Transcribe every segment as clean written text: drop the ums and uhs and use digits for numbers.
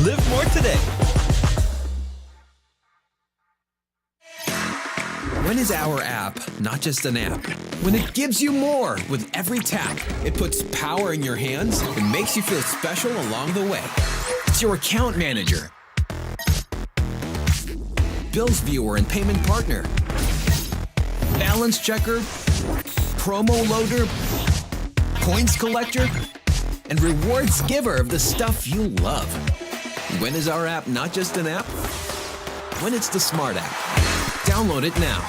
Live more today. When is our app not just an app? When it gives you more with every tap. It puts power in your hands and makes you feel special along the way. It's your account manager, bills viewer and payment partner, balance checker, promo loader, points collector, and rewards giver of the stuff you love. When is our app not just an app? When it's the Smart app. Download it now.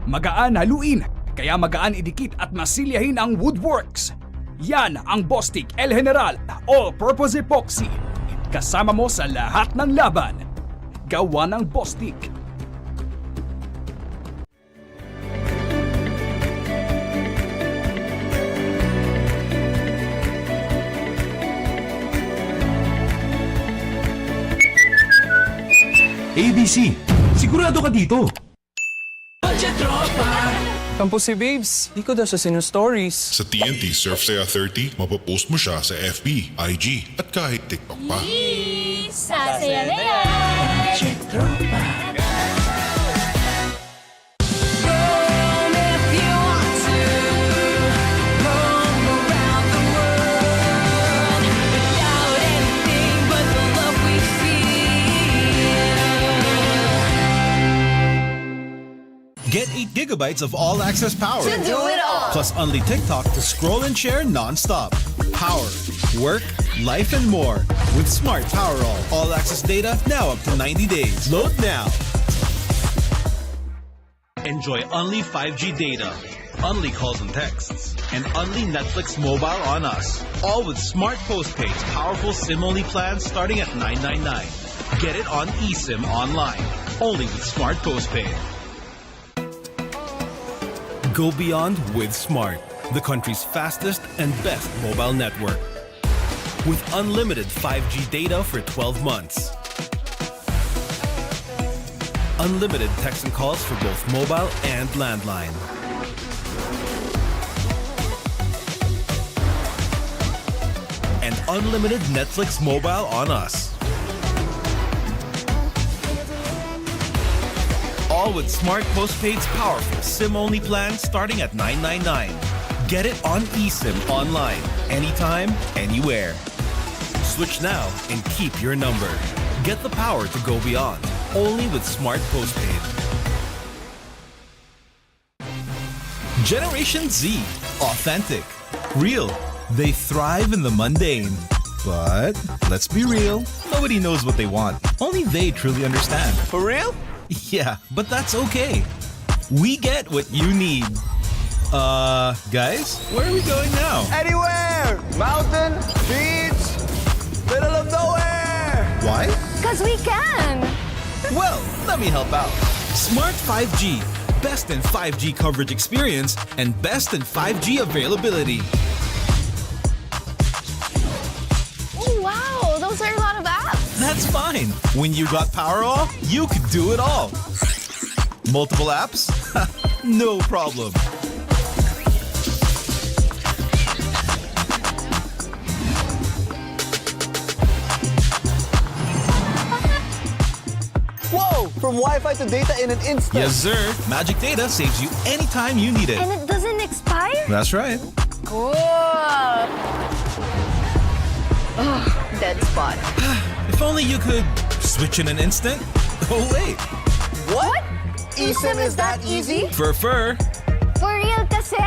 Magaan haluin, kaya magaan idikit at masilyahin ang woodworks. Yan ang Bostik El General All-Purpose Epoxy. Kasama mo sa lahat ng laban. Gawa ng Bostik. ABC, sigurado ka dito. Kampo si Babes, di ko daw siya sinu-stories. Sa TNT Surf Saya 30, mapopost mo siya sa FB, IG, at kahit TikTok pa. Sasaya na yan! Get 8 gigabytes of all-access power. To do it all! Plus only TikTok to scroll and share non-stop. Power, work, life, and more. With Smart Power all-access data now up to 90 days. Load now. Enjoy only 5G data, only calls and texts, and only Netflix mobile on us. All with Smart Postpaid's powerful SIM-only plans starting at $999. Get it on eSIM online, only with Smart Postpaid. Go beyond with Smart, the country's fastest and best mobile network. With unlimited 5G data for 12 months. Unlimited text and calls for both mobile and landline. And unlimited Netflix mobile on us. All with Smart Postpaid's powerful SIM-only plan starting at $999. Get it on eSIM online, anytime, anywhere. Switch now and keep your number. Get the power to go beyond, only with Smart Postpaid. Generation Z, authentic, real. They thrive in the mundane. But let's be real, nobody knows what they want. Only they truly understand. For real? Yeah, but that's okay. We get what you need. Guys, where are we going now? Anywhere! Mountain, beach, middle of nowhere! Why? 'Cause we can! Well, let me help out. Smart 5G, best in 5G coverage experience and best in 5G availability. Oh, wow! Those are a lot of apps! That's fine. When you got Powerall, you could do it all. Multiple apps? No problem. Whoa! From Wi-Fi to data in an instant. Yes, sir. Magic Data saves you anytime you need it. And it doesn't expire? That's right. Cool! Oh, dead spot. If only you could switch in an instant. Oh, wait. What? eSIM is that easy? For For real kasi!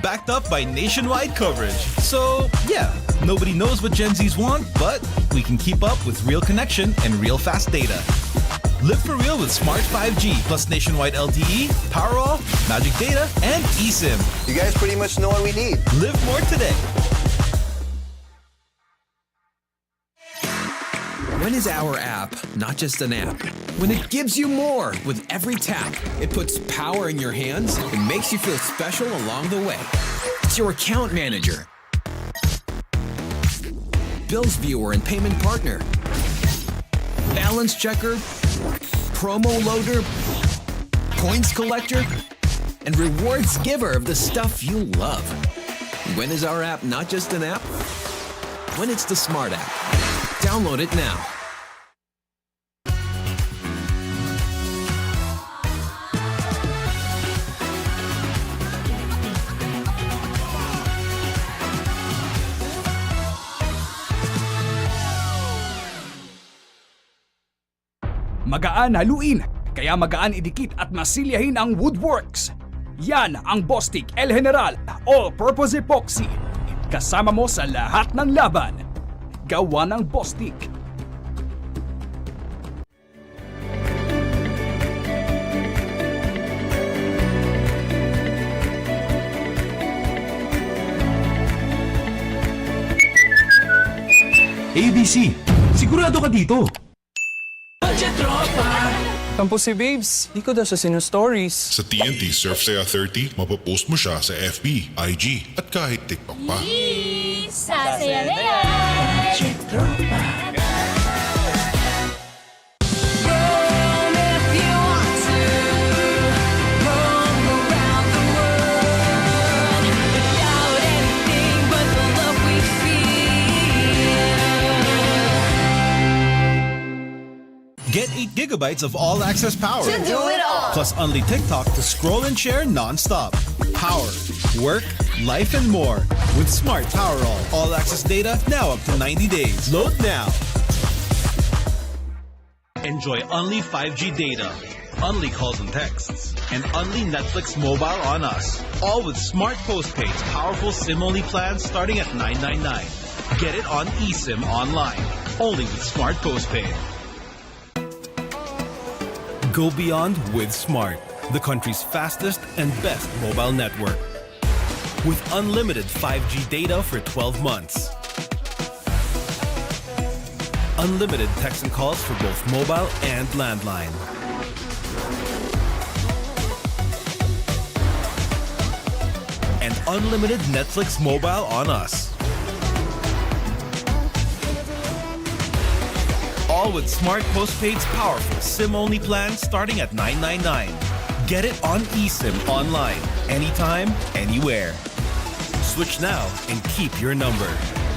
backed up by nationwide coverage. So, yeah, nobody knows what Gen Zs want, but we can keep up with real connection and real fast data. Live for real with Smart 5G plus nationwide LTE, Powerall, Magic Data, and eSIM. You guys pretty much know what we need. Live more today. When is our app not just an app? When it gives you more with every tap. It puts power in your hands and makes you feel special along the way. It's your account manager, bills viewer and payment partner, balance checker, promo loader, points collector, and rewards giver of the stuff you love. When is our app not just an app? When it's the Smart app. Download it now. Magaan haluin, kaya magaan idikit at masilyahin ang woodworks. Yan ang Bostik El General All-Purpose Epoxy. Kasama mo sa lahat ng laban. Gawa ng Bostik. ABC, sigurado ka dito. Tampo si Babes, di ko daw siya sinu-stories. Sa TNT Surf Saya 30, mapapost mo siya sa FB, IG, at kahit TikTok pa. Sasaya na yan! Get 8 gigabytes of all-access power. To do it all! Plus only TikTok to scroll and share non-stop. Power, work, life, and more. With Smart Power all-access data now up to 90 days. Load now. Enjoy only 5G data, only calls and texts, and only Netflix mobile on us. All with Smart Postpaid's powerful SIM-only plans starting at $9.99. Get it on eSIM online, only with Smart Postpaid. Go beyond with Smart, the country's fastest and best mobile network. With unlimited 5G data for 12 months. Unlimited text and calls for both mobile and landline. And unlimited Netflix mobile on us. All with Smart Postpaid's powerful SIM-only plan starting at $9.99. Get it on eSIM online, anytime, anywhere. Switch now and keep your number.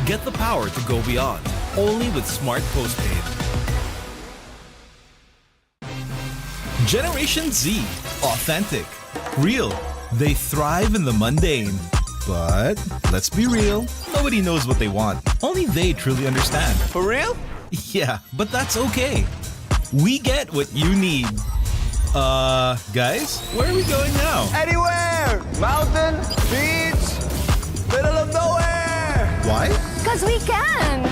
Get the power to go beyond, only with Smart Postpaid. Generation Z, authentic, real. They thrive in the mundane. But let's be real, nobody knows what they want. Only they truly understand. For real? Yeah, but that's okay. We get what you need. Guys, where are we going now? Anywhere! Mountain, beach, middle of nowhere! Why? Because we can!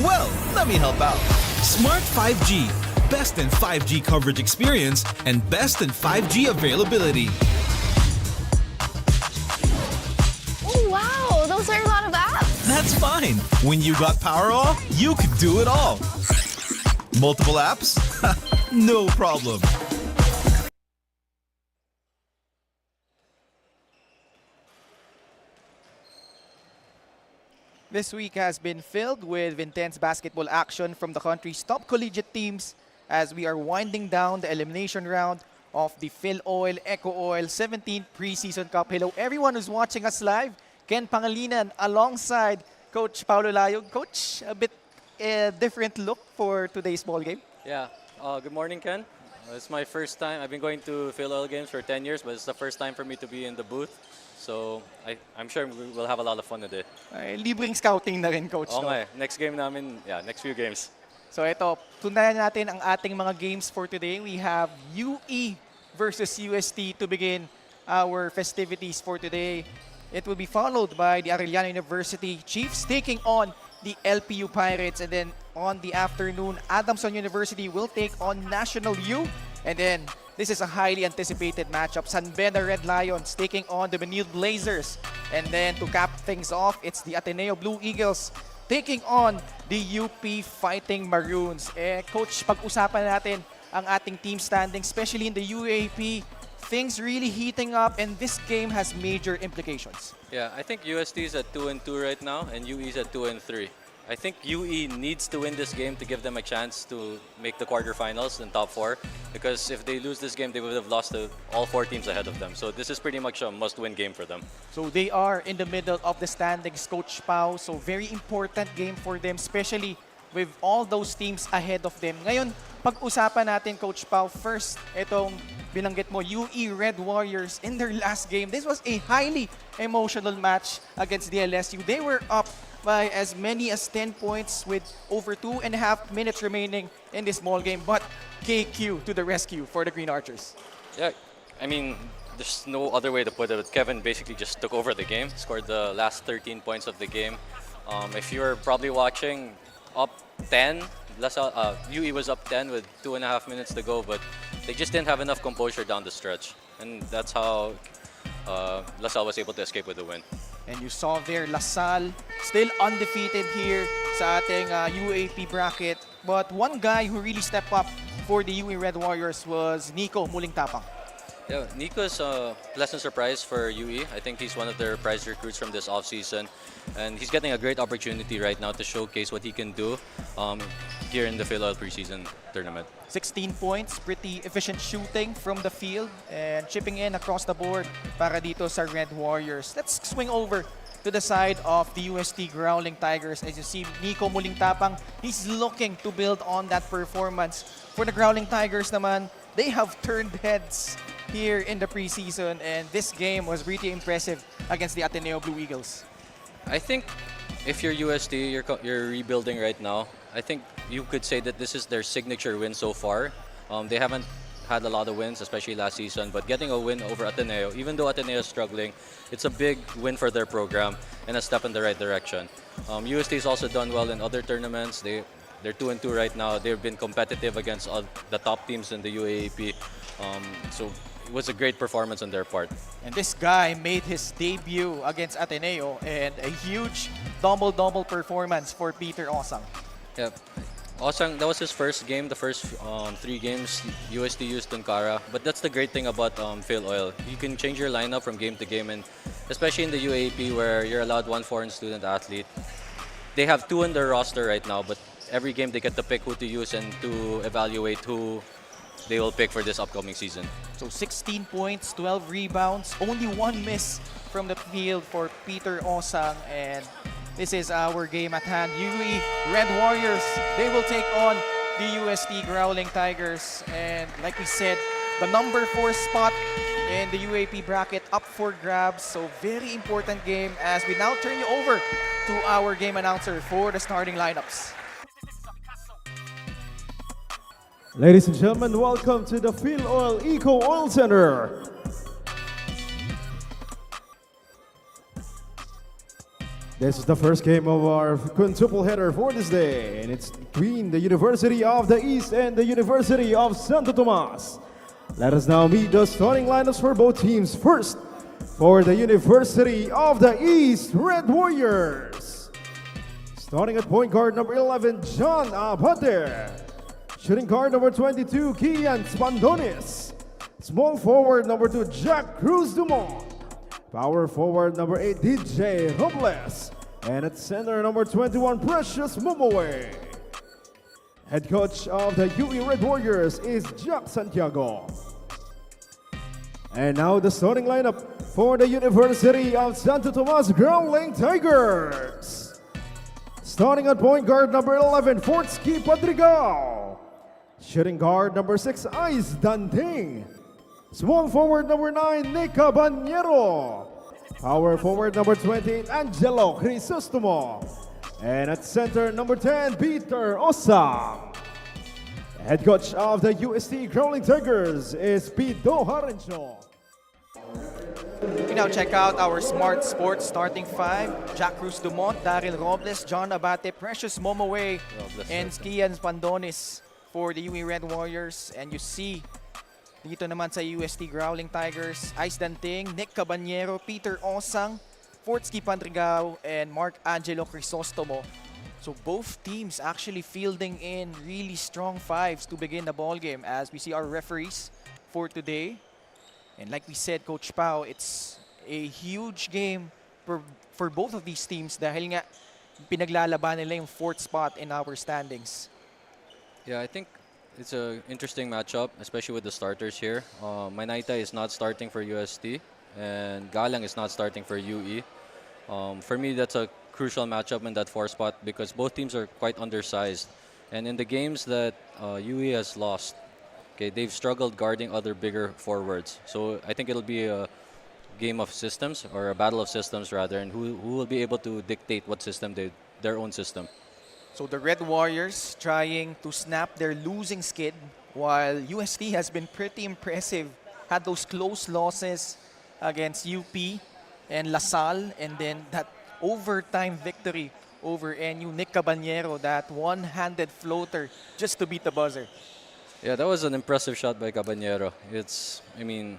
Well, let me help out. Smart 5G, best in 5G coverage experience and best in 5G availability. Oh, wow! Those are a lot of apps! That's fine. When you got Powerall, you could do it all. Multiple apps? No problem. This week has been filled with intense basketball action from the country's top collegiate teams as we are winding down the elimination round of the Filoil EcoOil 17th Preseason Cup. Hello everyone who's watching us live. Ken Pangalinan alongside Coach Paulo Layog. Coach, a bit different look for today's ball game. Yeah. Good morning, Ken. It's my first time. I've been going to Filoil games for 10 years, but it's the first time for me to be in the booth. So I'm sure we'll have a lot of fun today. Libreng scouting na rin, Coach. Okay, next game namin, next few games. So ito, tunayan natin ang ating mga games for today. We have UE versus UST to begin our festivities for today. It will be followed by the Arellano University Chiefs taking on the LPU Pirates. And then on the afternoon, Adamson University will take on National U. And then this is a highly anticipated matchup. San Beda Red Lions taking on the Benilde Blazers. And then to cap things off, it's the Ateneo Blue Eagles taking on the UP Fighting Maroons. Coach, pag-usapan natin ang ating team standing, especially in the UAP. Things really heating up, and this game has major implications. Yeah, I think UST is at 2-2 right now, and UE is at 2-3. I think UE needs to win this game to give them a chance to make the quarterfinals in top 4. Because if they lose this game, they would have lost to all 4 teams ahead of them. So this is pretty much a must-win game for them. So they are in the middle of the standings, Coach Pao. So very important game for them, especially with all those teams ahead of them. Ngayon, pag-usapan natin, Coach Pao, first, itong binanggit mo, UE Red Warriors in their last game. This was a highly emotional match against the LSU. They were up by as many as 10 points with over 2.5 minutes remaining in this ball game. But KQ to the rescue for the Green Archers. Yeah, I mean, there's no other way to put it. Kevin basically just took over the game, scored the last 13 points of the game. If you were probably watching, up 10, UE was up 10 with 2.5 minutes to go, but they just didn't have enough composure down the stretch. And that's how LaSalle was able to escape with the win. And you saw there, LaSalle still undefeated here sa ating UAP bracket. But one guy who really stepped up for the UE Red Warriors was Nico Muling Tapang. Yeah, Nico's a pleasant surprise for UE. I think he's one of their prize recruits from this offseason. And he's getting a great opportunity right now to showcase what he can do here in the Filoil Preseason tournament. 16 points, pretty efficient shooting from the field and chipping in across the board para dito sa Red Warriors. Let's swing over to the side of the UST Growling Tigers. As you see, Nico Muling Tapang, he's looking to build on that performance. For the Growling Tigers naman, they have turned heads here in the preseason, and this game was really impressive against the Ateneo Blue Eagles. I think if you're UST, you're rebuilding right now. I think you could say that this is their signature win so far. They haven't had a lot of wins, especially last season, but getting a win over Ateneo, even though Ateneo is struggling, it's a big win for their program and a step in the right direction. UST has also done well in other tournaments. They're 2-2 right now. They've been competitive against all the top teams in the UAAP. So it was a great performance on their part. And this guy made his debut against Ateneo and a huge double-double performance for Peter Osang. Yeah, Osang, that was his first game, the first 3 games UST used Tunkara. But that's the great thing about Filoil. You can change your lineup from game to game, and especially in the UAP where you're allowed 1 foreign student athlete. They have 2 in their roster right now, but every game they get to pick who to use and to evaluate who they will pick for this upcoming season. So 16 points, 12 rebounds, only 1 miss from the field for Peter Osang. And this is our game at hand. UE Red Warriors, they will take on the UST Growling Tigers. And like we said, the number 4 spot in the UAP bracket up for grabs. So very important game as we now turn you over to our game announcer for the starting lineups. Ladies and gentlemen, welcome to the Filoil EcoOil Center. This is the first game of our quintuple header for this day, and it's between the University of the East and the University of Santo Tomas. Let us now meet the starting lineups for both teams. First, for the University of the East Red Warriors. Starting at point guard number 11, John Abate. Shooting guard number 22, Kian Spandonis. Small forward number 2, Jack Cruz Dumont. Power forward number 8, DJ Robles. And at center number 21, Precious Momoe. Head coach of the UE Red Warriors is Jack Santiago. And now the starting lineup for the University of Santo Tomas Growling Tigers. Starting at point guard number 11, Fortsky Padrigal. Shooting guard number 6, Ice Danting. Small forward number 9, Nika Banyero. Power forward number 28, Angelo Crisostomo. And at center number 10, Peter Osang. Head coach of the UST Growling Tigers is Pido Harencho. We now check out our Smart Sports starting 5. Jack Cruz Dumont, Daryl Robles, John Abate, Precious Momoe, and Kian Pandonis for the UE Red Warriors. And you see dito naman sa UST Growling Tigers, Ice Danting, Nick Cabanyero, Peter Osang, Fortsky Pandrigao, and Mark Angelo Crisostomo. So both teams actually fielding in really strong 5s to begin the ball game as we see our referees for today. And like we said, Coach Pao, it's a huge game for both of these teams dahil nga pinaglalaban nila yung 4th spot in our standings. Yeah, I think it's an interesting matchup, especially with the starters here. Manaita is not starting for UST, and Galang is not starting for UE. For me, that's a crucial matchup in that 4th spot because both teams are quite undersized. And in the games that UE has lost, okay, they've struggled guarding other bigger forwards. So I think it'll be a game of systems, or a battle of systems rather, and who will be able to dictate what system their own system. So the Red Warriors trying to snap their losing skid, while UST has been pretty impressive. Had those close losses against UP and LaSalle, and then that overtime victory over NU. Nick Caballero, that one-handed floater just to beat the buzzer. Yeah, that was an impressive shot by Caballero. I mean,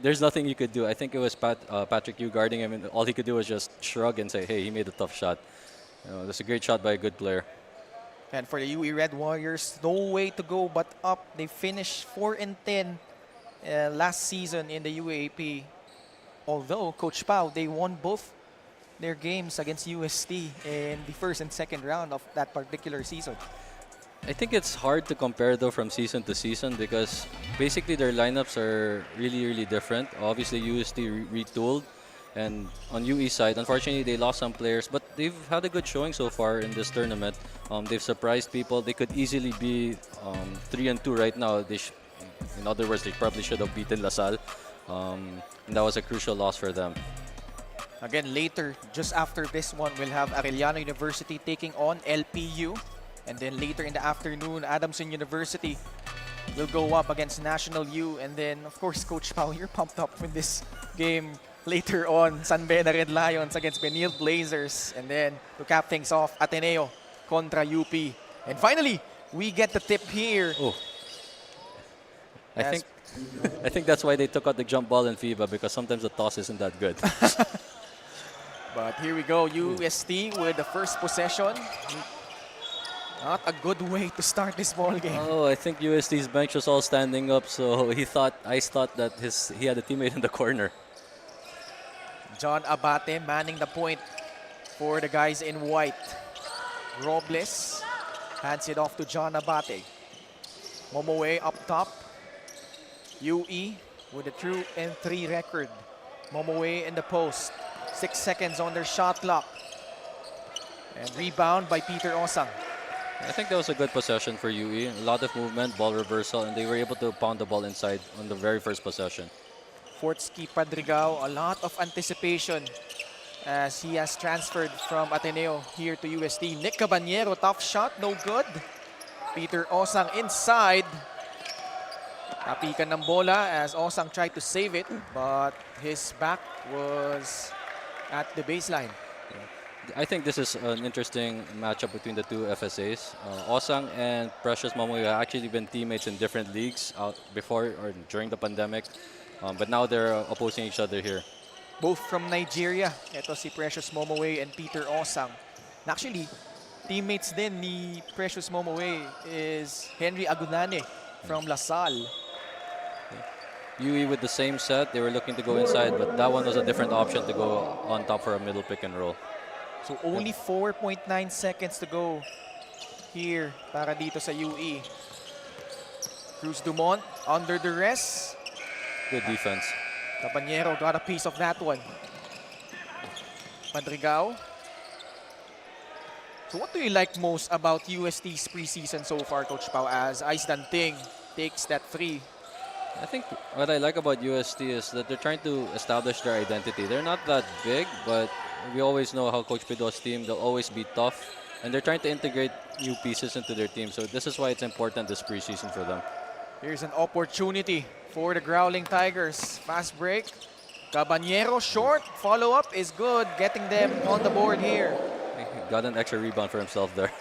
there's nothing you could do. I think it was Patrick Yu guarding him, and all he could do was just shrug and say, hey, he made a tough shot. That's a great shot by a good player. And for the UE Red Warriors, no way to go but up. They finished 4-10 last season in the UAAP. Although, Coach Pau, they won both their games against UST in the first and second round of that particular season. I think it's hard to compare though from season to season because basically their lineups are really, really different. Obviously, UST retooled. And on UE side, unfortunately, they lost some players, but they've had a good showing so far in this tournament. They've surprised people. They could easily be 3-2 right now. In other words, they probably should have beaten LaSalle. And that was a crucial loss for them. Again, later, just after this one, we'll have Arellano University taking on LPU. And then later in the afternoon, Adamson University will go up against National U. And then, of course, Coach Pau, you're pumped up with this game. Later on, San Beda Red Lions against Benil Blazers. And then to cap things off, Ateneo contra UP. And finally, we get the tip here. Oh. I think that's why they took out the jump ball in FIBA, because sometimes the toss isn't that good. But here we go, UST with the first possession. Not a good way to start this ball game. Oh, I think UST's bench was all standing up, so Ice thought that he had a teammate in the corner. John Abate manning the point for the guys in white. Robles hands it off to John Abate. Momoe up top. UE with a 2-3 record. Momoe in the post. 6 seconds on their shot clock. And rebound by Peter Osang. I think that was a good possession for UE. A lot of movement, ball reversal, and they were able to pound the ball inside on the very first possession. Fortsky Padrigao, a lot of anticipation as he has transferred from Ateneo here to UST. Nick Caballero, tough shot, no good. Peter Osang inside. Napikan ng bola as Osang tried to save it, but his back was at the baseline. I think this is an interesting matchup between the two FSAs. Osang and Precious Momoy have actually been teammates in different leagues before or during the pandemic. But now they're opposing each other here. Both from Nigeria. Ito si Precious Momoe and Peter Osang. And actually, teammates din ni Precious Momoe is Henry Agunane from LaSalle. UE with the same set, they were looking to go inside, but that one was a different option to go on top for a middle pick and roll. So only 4.9 seconds to go here para dito sa UE. Cruz Dumont under duress. Good defense. Caballero got a piece of that one. Padrigao. So what do you like most about UST's preseason so far, Coach Pau, as Ice Danting takes that three? I think what I like about UST is that they're trying to establish their identity. They're not that big, but we always know how Coach Pido's team, they'll always be tough. And they're trying to integrate new pieces into their team. So this is why it's important this preseason for them. Here's an opportunity for the Growling Tigers. Fast break. Caballero short. Follow-up is good. Getting them on the board here. He got an extra rebound for himself there.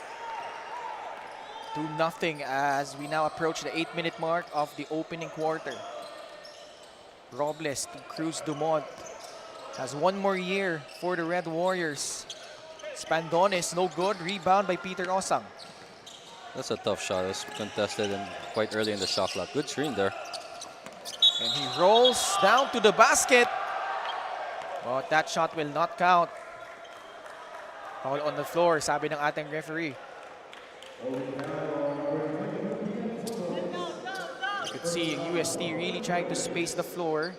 2-0 as we now approach the 8-minute mark of the opening quarter. Robles to Cruz Dumont. Has one more year for the Red Warriors. Spandones, no good. Rebound by Peter Osang. That's a tough shot. It was contested and quite early in the shot clock. Good screen there. And he rolls down to the basket. But that shot will not count. Foul on the floor, sabi ng ating referee. You could see UST really trying to space the floor.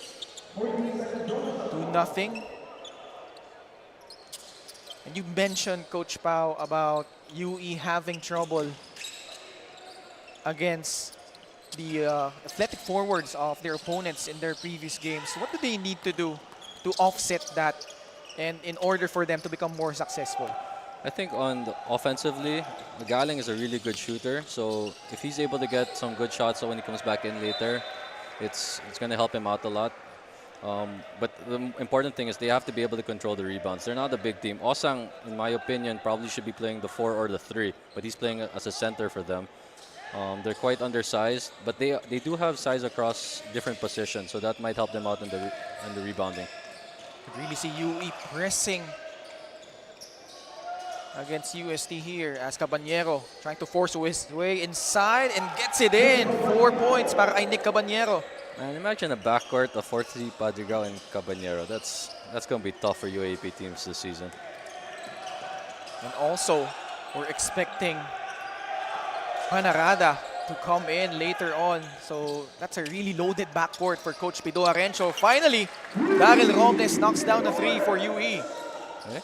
2-0. And you mentioned, Coach Pao, about UE having trouble against the athletic forwards of their opponents in their previous games. What do they need to do to offset that and in order for them to become more successful? I think offensively, Galing is a really good shooter. So if he's able to get some good shots, so when he comes back in later, it's going to help him out a lot. But the important thing is they have to be able to control the rebounds. They're not a big team. Osang, in my opinion, probably should be playing the 4 or the 3, but he's playing as a center for them. They're quite undersized, but they do have size across different positions, so that might help them out in the rebounding. You could really see UE pressing against UST here as Caballero trying to force his way inside and gets it in. 4 points para kay Nick Caballero. And imagine a backcourt of Forty, Padrigal, and Caballero. That's going to be tough for UAP teams this season. And also, we're expecting Panarada to come in later on. So that's a really loaded backcourt for Coach Pido Arencio. Finally, Daryl Robles knocks down the 3 for UE. Okay.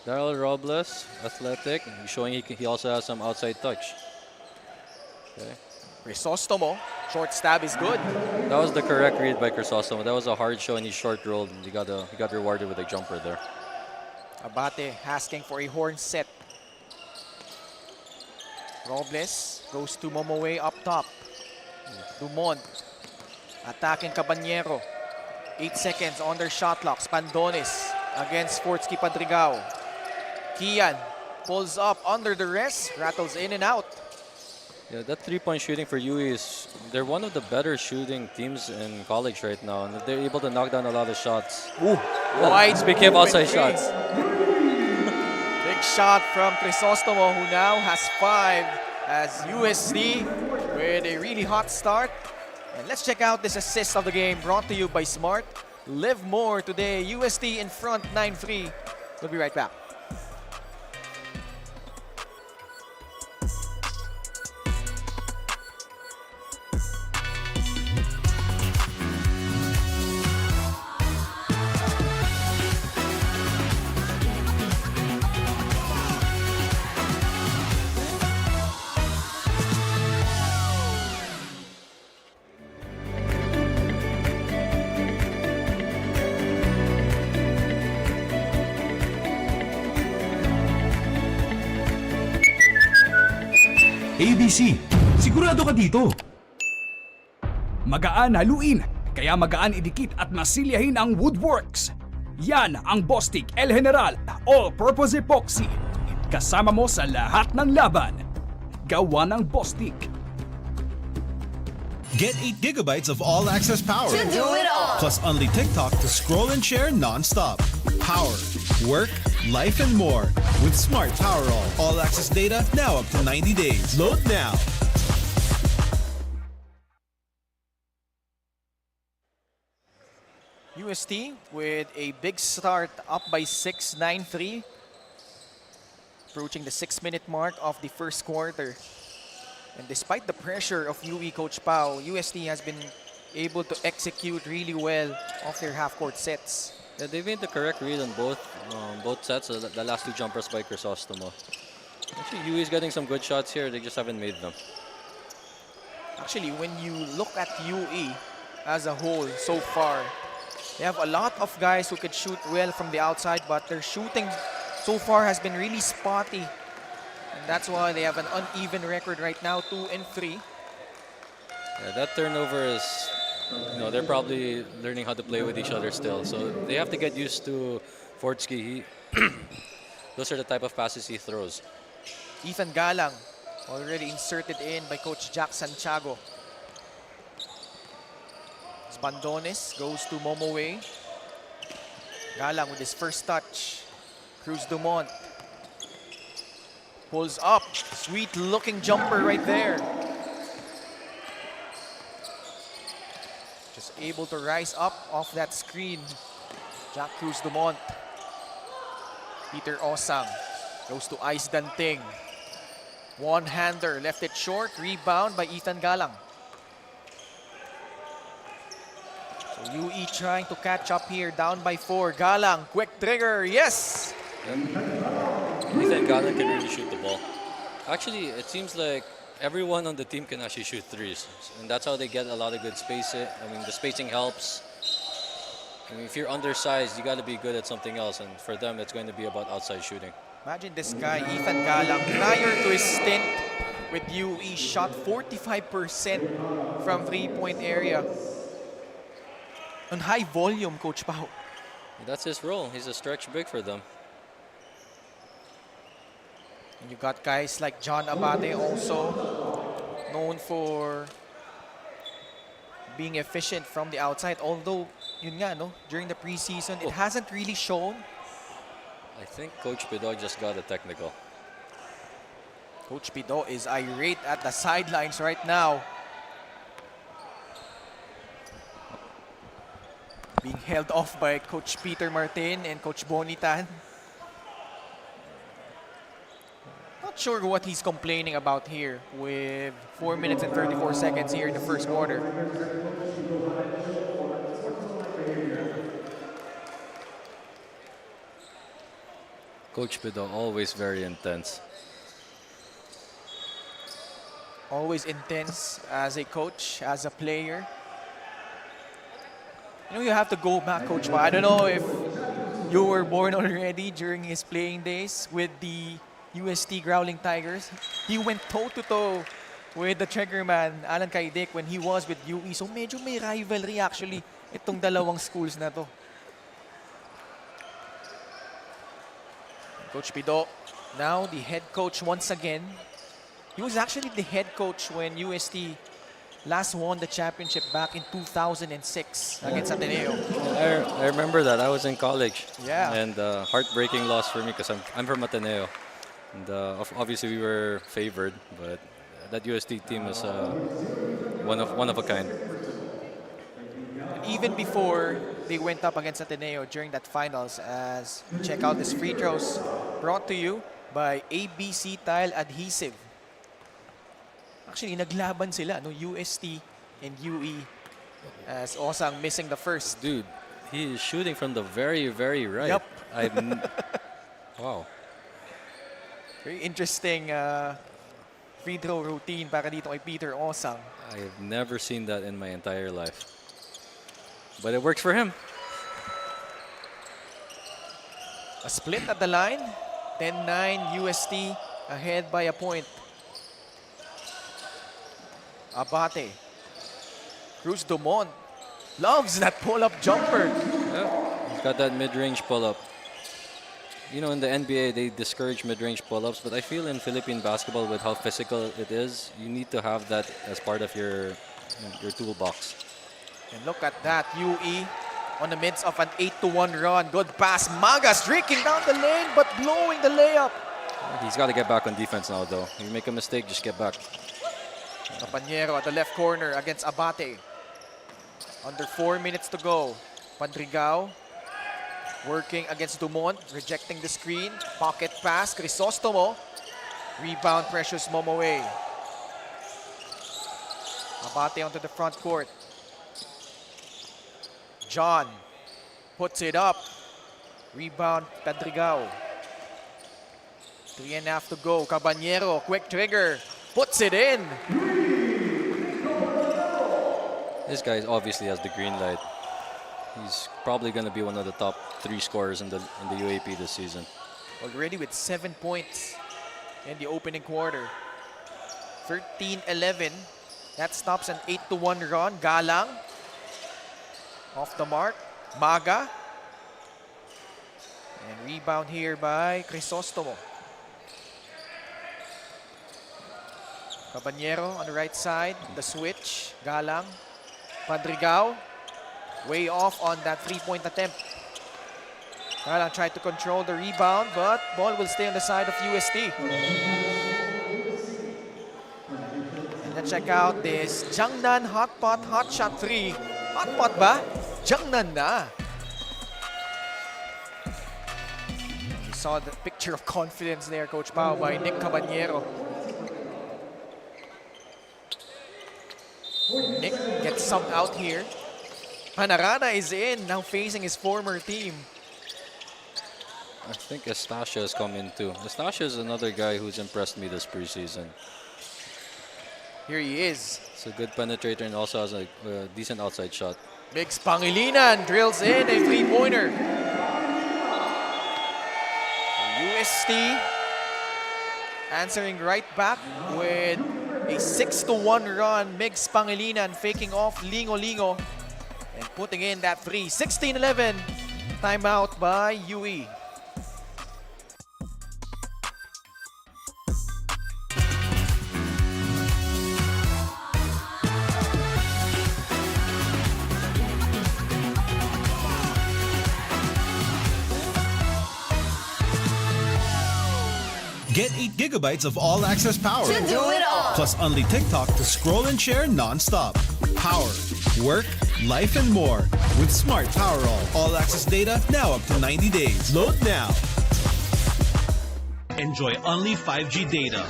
Daryl Robles, athletic, showing he also has some outside touch. Okay. Crisostomo, short stab is good. That was the correct read by Crisostomo. That was a hard show and he short rolled and he got rewarded with a jumper there. Abate asking for a horn set. Robles goes to Momoe up top. Dumont attacking Caballero. 8 seconds on their shot clock. Spandones against Fortsky Padrigao. Kian pulls up under the rest, rattles in and out. Yeah, that 3-point shooting for UE they're one of the better shooting teams in college right now, and they're able to knock down a lot of shots. Ooh, wide. Speaking of outside shots. Big shot from Crisostomo, who now has 5 as USD with a really hot start. And let's check out this assist of the game brought to you by Smart. Live more today. UST in front 9-3. We'll be right back. ABC, sigurado ka dito. Magaan haluin, kaya magaan idikit at masilyahin ang woodworks. Yan ang Bostik El General All-Purpose Epoxy. Kasama mo sa lahat ng laban. Gawa ng Bostik. Get 8 gigabytes of all-access power. To do it all. Plus only TikTok to scroll and share non-stop. Power, work, life, and more. With Smart Power all-access data now up to 90 days. Load now. UST with a big start, up by 6, 9-3. Approaching the 6-minute mark of the first quarter. And despite the pressure of UE Coach Pao, UST has been able to execute really well off their half-court sets. Yeah, they made the correct read on both sets. The last 2 jumpers by Crisostomo. Actually, UE is getting some good shots here. They just haven't made them. Actually, when you look at UE as a whole so far, they have a lot of guys who could shoot well from the outside, but their shooting so far has been really spotty. And that's why they have an uneven record right now, 2-3. Yeah, that turnover is, they're probably learning how to play with each other still. So they have to get used to Fortsky. Those are the type of passes he throws. Ethan Galang already inserted in by Coach Jack Santiago. Spandones goes to Momoe. Galang with his first touch. Cruz Dumont pulls up. Sweet looking jumper right there. Just able to rise up off that screen. Jack Cruz Dumont. Peter Osang. Goes to Ice Danting. One-hander, left it short. Rebound by Ethan Galang. So UE trying to catch up here, down by 4. Galang, quick trigger, yes! Ethan Galang can really shoot the ball. Actually, it seems like everyone on the team can actually shoot threes. And that's how they get a lot of good spacing. I mean, the spacing helps. I mean, if you're undersized, you got to be good at something else. And for them, it's going to be about outside shooting. Imagine this guy, Ethan Galang, prior to his stint with UE, shot 45% from three-point area. On high volume, Coach Pao. That's his role. He's a stretch big for them. And you got guys like John Abate also known for being efficient from the outside. Although, yun nga, no, during the preseason, it hasn't really shown. I think Coach Pido just got a technical. Coach Pido is irate at the sidelines right now. Being held off by Coach Peter Martin and Coach Bonitan. Not sure what he's complaining about here with 4 minutes and 34 seconds here in the first quarter. Coach Pido, always very intense. Always intense as a coach, as a player. You know, you have to go back, Coach. But I don't know if you were born already during his playing days with the UST Growling Tigers. He went toe-to-toe with the triggerman, Alan Kaidik, when he was with UE. So medyo may rivalry actually itong dalawang schools na to. Coach Pido, now the head coach once again. He was actually the head coach when UST last won the championship back in 2006 against Ateneo. I remember that. I was in college. Yeah. And heartbreaking loss for me because I'm from Ateneo. And obviously we were favored, but that UST team is one of a kind. Even before they went up against Ateneo during that finals, as you check out this free throws brought to you by ABC Tile Adhesive. Actually, naglaban sila, no? UST and UE, as Osang missing the first. Dude, he is shooting from the very, very right. Yep. Wow. Very interesting free throw routine para dito kay Peter Osang. I've never seen that in my entire life. But it works for him. A split at the line. 10-9 UST ahead by a point. Abate. Cruz Dumont loves that pull-up jumper. Yeah, he's got that mid-range pull-up. You know, in the NBA, they discourage mid-range pull-ups, but I feel in Philippine basketball, with how physical it is, you need to have that as part of your toolbox. And look at that, UE on the midst of an 8-1 run. Good pass, Maga streaking down the lane, but blowing the layup. He's got to get back on defense now, though. If you make a mistake, just get back. Campañero at the left corner against Abate. Under 4 minutes to go. Padrigao working against Dumont, rejecting the screen. Pocket pass, Crisostomo. Rebound, Precious Momoe. Abate onto the front court. John puts it up. Rebound, Padrigao. 3.5 to go. Cabañero, quick trigger. Puts it in. This guy obviously has the green light. He's probably going to be one of the top 3 scorers in the UAP this season. Already with 7 points in the opening quarter. 13-11. That stops an 8-1 run. Galang off the mark. Maga. And rebound here by Crisostomo. Cabañero on the right side. The switch. Galang. Padrigao. Way off on that three-point attempt. Galang tried to control the rebound, but ball will stay on the side of UST. And let's check out this Jiangnan Hot Pot Hot Shot 3. Hot Pot ba? Jiangnan na. saw the picture of confidence there, Coach Pao, by Nick Caballero. Nick gets subbed out here. Panarada is in, now facing his former team. I think Estacia has come in too. Estacia is another guy who's impressed me this preseason. Here he is. He's a good penetrator and also has a decent outside shot. Migs Pangilinan drills in a three-pointer. UST answering right back with a 6-1 run. Migs Pangilinan faking off Lingo Lingo and putting in that three. 16-11. Timeout by UE. Get 8 gigabytes of all-access power. To do it all. Plus only TikTok to scroll and share non-stop. Power, work, life, and more with Smart Power All-access data now up to 90 days. Load now. Enjoy only 5G data,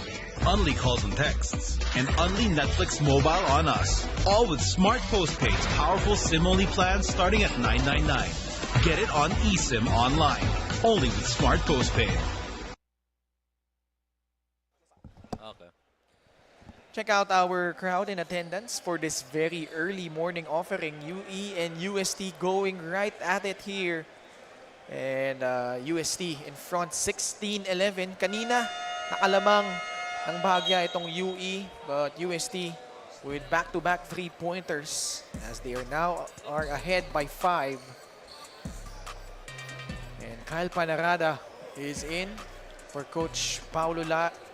only calls and texts, and only Netflix mobile on us. All with Smart Postpaid's powerful SIM-only plans starting at $9.99. Get it on eSIM online, only with Smart Postpaid. Okay. Check out our crowd in attendance for this very early morning offering. UE and UST going right at it here. And UST in front 16-11. Kanina, nakalamang ng bahagya itong UE. But UST with back-to-back three-pointers as they are now ahead by 5. And Kyle Panarada is in for Coach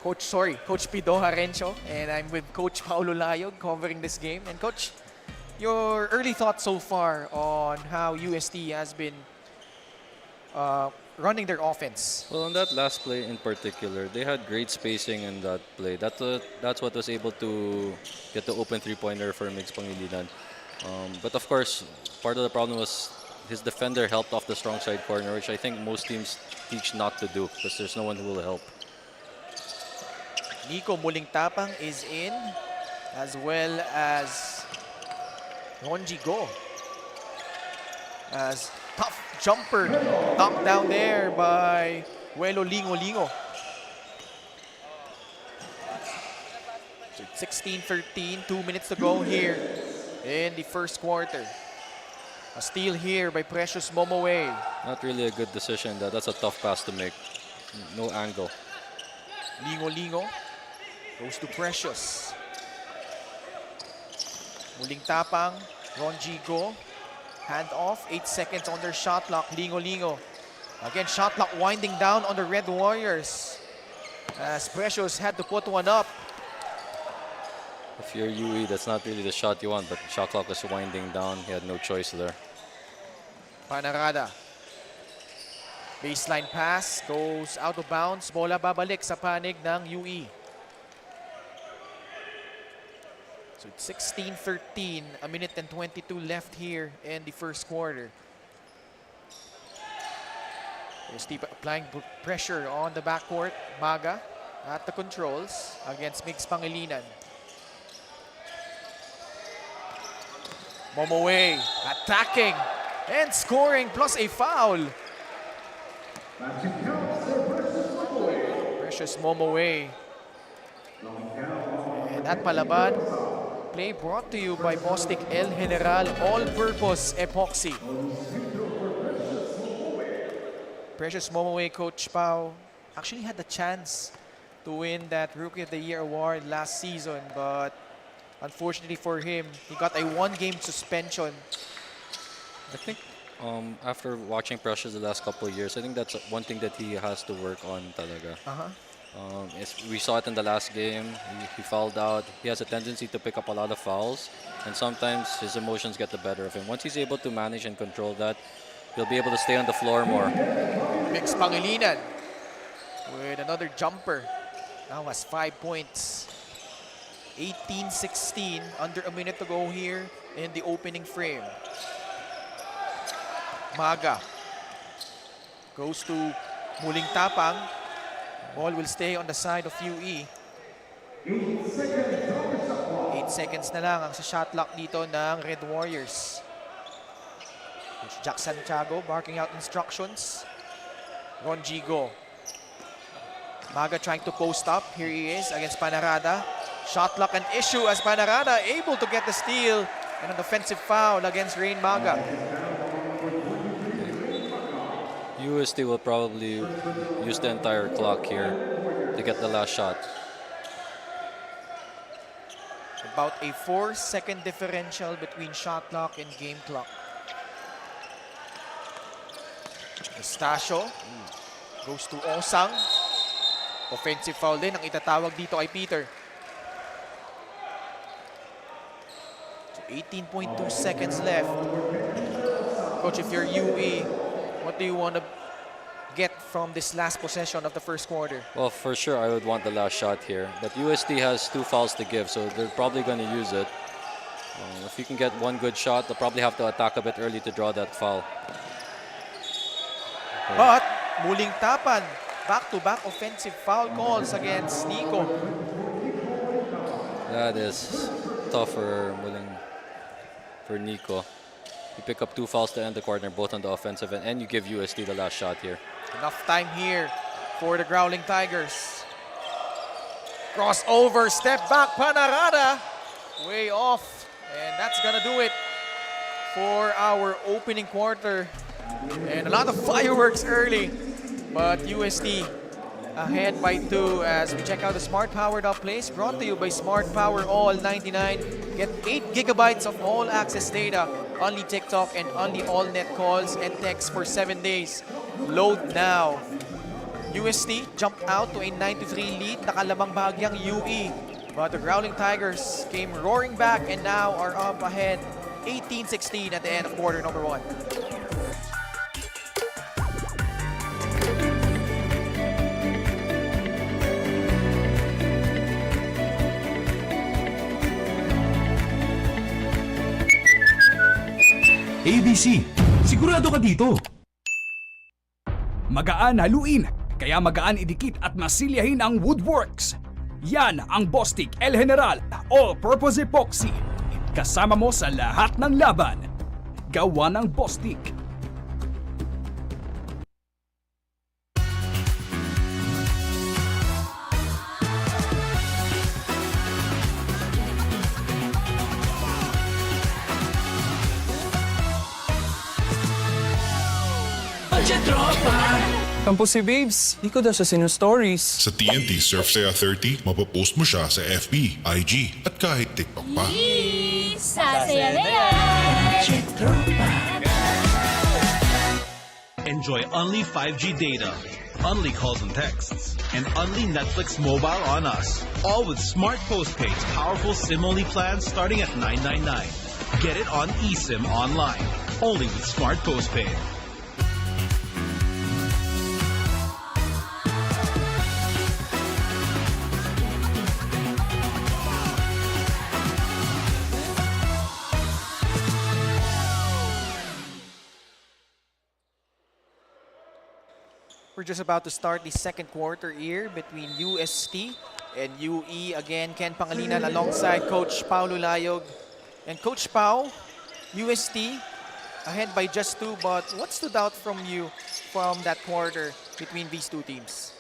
Coach Pido Harencio, and I'm with Coach Paulo Layog covering this game. And Coach, your early thoughts so far on how UST has been running their offense? Well, on that last play in particular, they had great spacing in that play. That's what was able to get the open three-pointer for Migs Pangilinan. But of course, part of the problem was his defender helped off the strong side corner, which I think most teams teach not to do because there's no one who will help. Nico Muling Tapang is in, as well as Ronji Go. As tough jumper knocked down there by Huelo Lingo Lingo. So 16-13, 2 minutes to go here in the first quarter. A steal here by Precious Momoe. Not really a good decision. That's a tough pass to make. No angle. Lingo Lingo goes to Precious. Muling Tapang, Ronji Go. Hand off, 8 seconds on their shot clock. Lingo Lingo. Again, shot clock winding down on the Red Warriors. As Precious had to put one up. If you're UE, that's not really the shot you want, but shot clock was winding down. He had no choice there. Panarada. Baseline pass goes out of bounds. Bola babalik sa panig ng UE. So it's 16-13, a minute and 22 left here in the first quarter. Steve applying pressure on the backcourt. Maga at the controls against Migs Pangilinan. Momoe attacking and scoring plus a foul. Precious Momoe. And that palaban play brought to you by Bostik El General All-Purpose Epoxy. Precious Momoe, Coach Pao, actually had the chance to win that Rookie of the Year award last season, but unfortunately for him, he got a one-game suspension. I think after watching Precious the last couple of years, I think that's one thing that he has to work on talaga. We saw it in the last game. He fouled out. He has a tendency to pick up a lot of fouls, and sometimes his emotions get the better of him. Once he's able to manage and control that, he'll be able to stay on the floor more. Migs Pangilinan with another jumper. Now has 5 points. 18-16, under a minute to go here in the opening frame. Maga goes to Muling tapang. Ball will stay on the side of UE. 8 seconds na lang ang sa shot clock dito ng Red Warriors. Coach Jack Santiago barking out instructions. Ron Gigo. Maga trying to post up. Here he is against Panarada. Shot clock an issue as Panarada able to get the steal and an offensive foul against Rain Maga. UST will probably use the entire clock here to get the last shot. About a 4-second differential between shot clock and game clock. Estacio goes to Osang. Offensive foul din ang itatawag dito kay Peter. So 18.2 seconds left. Coach, if you're UE, what do you want to get from this last possession of the first quarter? Well, for sure, I would want the last shot here. But UST has 2 fouls to give, so they're probably going to use it. If you can get one good shot, they'll probably have to attack a bit early to draw that foul. Okay. But, muling tapan. Back-to-back offensive foul calls against Nico. That is tough for Nico. You pick up 2 fouls to end the quarter, both on the offensive end, and you give UST the last shot here. Enough time here for the Growling Tigers. Crossover, step back, Panarada. Way off. And that's gonna do it for our opening quarter. And a lot of fireworks early. But UST ahead by 2 as we check out the Smart Powered Up plays brought to you by Smart Power All 99. Get 8 gigabytes of all access data, only TikTok and only all net calls and texts for 7 days. Load now. UST jumped out to a 9-3 lead, nakalamang bahagyang UE. But the Growling Tigers came roaring back and now are up ahead 18-16 at the end of quarter number 1. ABC, sigurado ka dito. Magaan haluin, kaya magaan idikit at masilyahin ang woodworks. Yan ang Bostik El General All-Purpose Epoxy. Kasama mo sa lahat ng laban. Gawa ng Bostik. Tampo si Babes, di ko daw siya stories. Sa TNT Surf Saya 30, mapopost mo siya sa FB, IG, at kahit TikTok pa. Sasaya na yan! Enjoy only 5G data, only calls and texts, and only Netflix mobile on us. All with smart postpaid's powerful SIM-only plans starting at $9.99. Get it on eSIM online, only with smart postpaid. We're just about to start the second quarter here between UST and UE. Again, Ken Pangalinan alongside Coach Paulo Layog. And Coach Pau, UST ahead by just 2, but what stood out from you from that quarter between these two teams?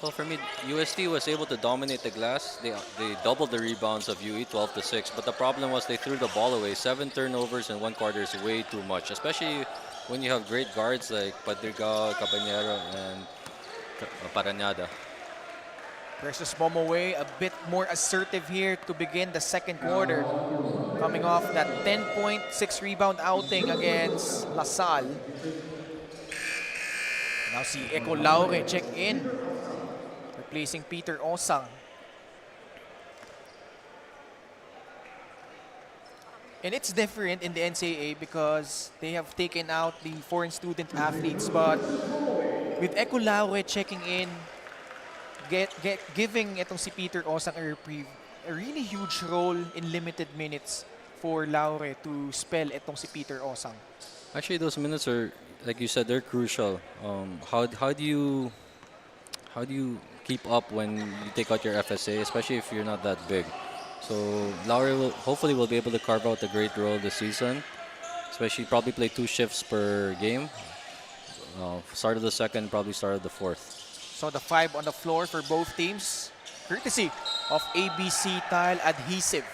Well, for me, UST was able to dominate the glass. They doubled the rebounds of UE 12-6, but the problem was they threw the ball away. 7 turnovers in 1 quarter is way too much, especially when you have great guards like Padrigal, Cabanero, and Paranaga. Precious Momoway a bit more assertive here to begin the second quarter. Coming off that 10-point, 6-rebound outing against LaSalle. Now si Eco Laure check in, replacing Peter Osang. And it's different in the NCAA because they have taken out the foreign student athletes, but with Eco Laure checking in, giving itong si Peter Osang a reprieve, a really huge role in limited minutes for Laure to spell itong si Peter Osang. Actually, those minutes are, like you said, they're crucial. How do you how do you keep up when you take out your FSA, especially if you're not that big? So Lowry will hopefully will be able to carve out a great role this season, especially probably play 2 shifts per game. Start of the second, probably start of the fourth. So the 5 on the floor for both teams, courtesy of ABC Tile Adhesive.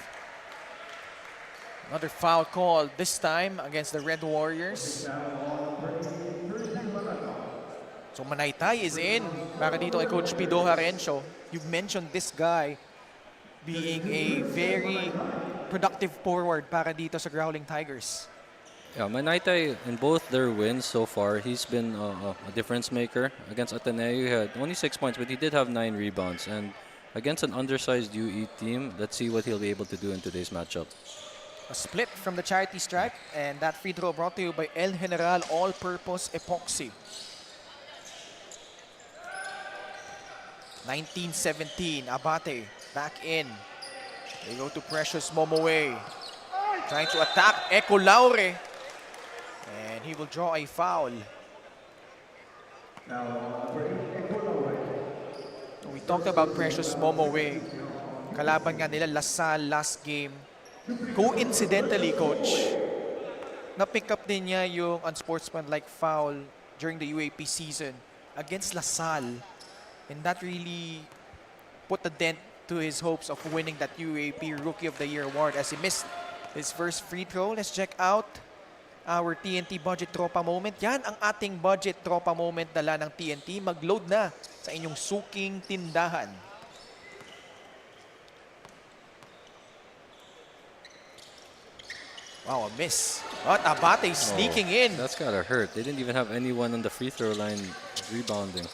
Another foul call, this time against the Red Warriors. So Manaytay is in para dito kay Coach Pido Harencio. You've mentioned this guy being a very productive forward para dito sa Growling Tigers. Yeah, Manaytay, in both their wins so far, he's been a difference maker. Against Ateneo, he had only 6 points, but he did have 9 rebounds. And against an undersized UE team, let's see what he'll be able to do in today's matchup. A split from the charity stripe, and that free throw brought to you by El General All-Purpose Epoxy. 19-17, Abate back in. They go to Precious Momoe. Trying to attack Eco Laure. And he will draw a foul. We talked about Precious Momoe. Kalaban nga nila Lasal last game. Coincidentally, Coach, na-pick up din niya yung unsportsmanlike foul during the UAP season against Lasal. And that really put a dent to his hopes of winning that UAP Rookie of the Year award as he missed his first free throw. Let's check out our TNT Budget Tropa Moment. Yan ang ating Budget Tropa Moment dala ng TNT. Mag-load na sa inyong suking tindahan. Wow, a miss. But Abate sneaking in. That's gotta hurt. They didn't even have anyone on the free throw line rebounding.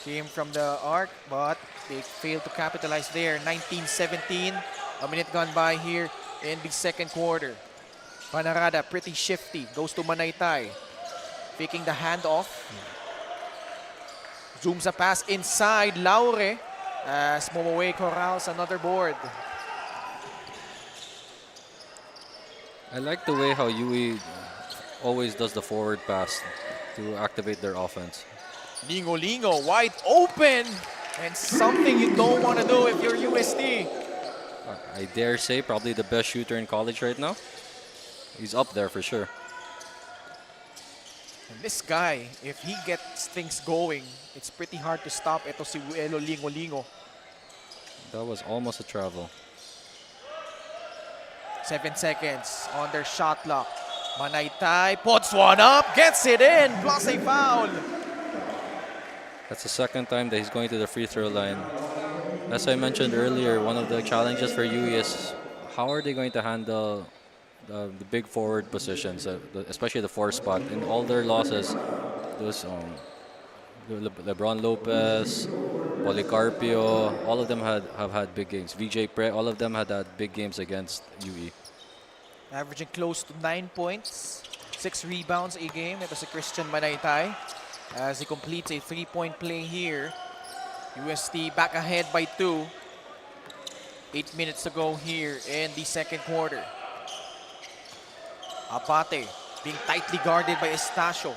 Came from the arc, but they failed to capitalize there. 19-17. A minute gone by here in the second quarter. Panarada, pretty shifty. Goes to Manaytay. Faking the handoff. Zooms a pass inside. Laure as Momoe corrals another board. I like the way how UE always does the forward pass to activate their offense. Lingo wide open. And something you don't want to do if you're UST. I dare say probably the best shooter in college right now. He's up there for sure. And this guy, if he gets things going, it's pretty hard to stop. Ito si Uelo Lingo. That was almost a travel. 7 seconds on their shot clock. Manaytay puts one up, gets it in, plus a foul. That's the second time that he's going to the free throw line. As I mentioned earlier, one of the challenges for UE is how are they going to handle the big forward positions, especially the 4 spot. In all their losses, those LeBron Lopez, Policarpio, all of them have had big games. VJ Pre, all of them had big games against UE. Averaging close to 9 points, 6 rebounds a game. Ito si Christian Manaytay as he completes a 3-point play here. UST back ahead by 2. 8 minutes to go here in the second quarter. Abate being tightly guarded by Estacio.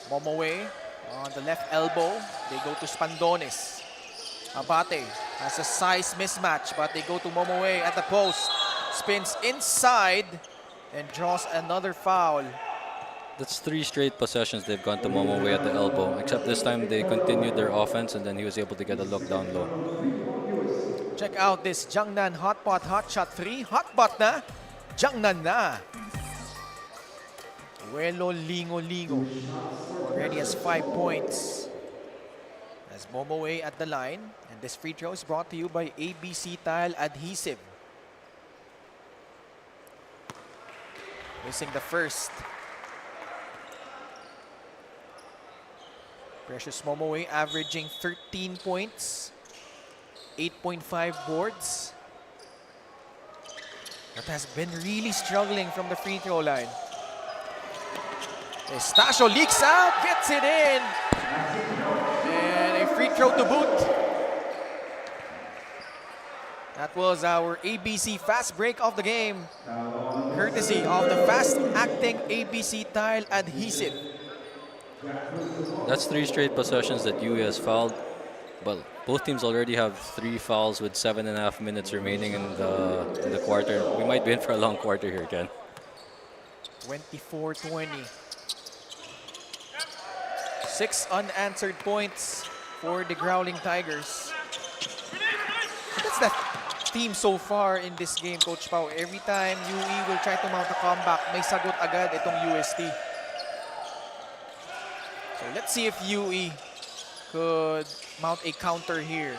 Momoe on the left elbow. They go to Spandones. Abate has a size mismatch, but they go to Momoe at the post. Spins inside and draws another foul. That's 3 straight possessions they've gone to Momoe at the elbow, except this time they continued their offense and then he was able to get a look down low. Check out this Jiangnan hot pot hot shot 3. Hot pot na, Jiangnan na. Uelo Lingo already has 5 points. As Momoe at the line, and this free throw is brought to you by ABC Tile Adhesive. Missing the first. Precious Momoe averaging 13 points, 8.5 boards. That has been really struggling from the free throw line. Estacio leaks out, gets it in. And a free throw to boot. That was our ABC fast break of the game, courtesy of the fast-acting ABC Tile Adhesive. That's 3 straight possessions that UE has fouled. But both teams already have 3 fouls with 7.5 minutes remaining in the quarter. We might be in for a long quarter here, Ken. 24-20. 6 unanswered points for the Growling Tigers. That's the team so far in this game, Coach Pao. Every time UE will try to mount a comeback, may sagot agad itong UST. So let's see if UE could mount a counter here.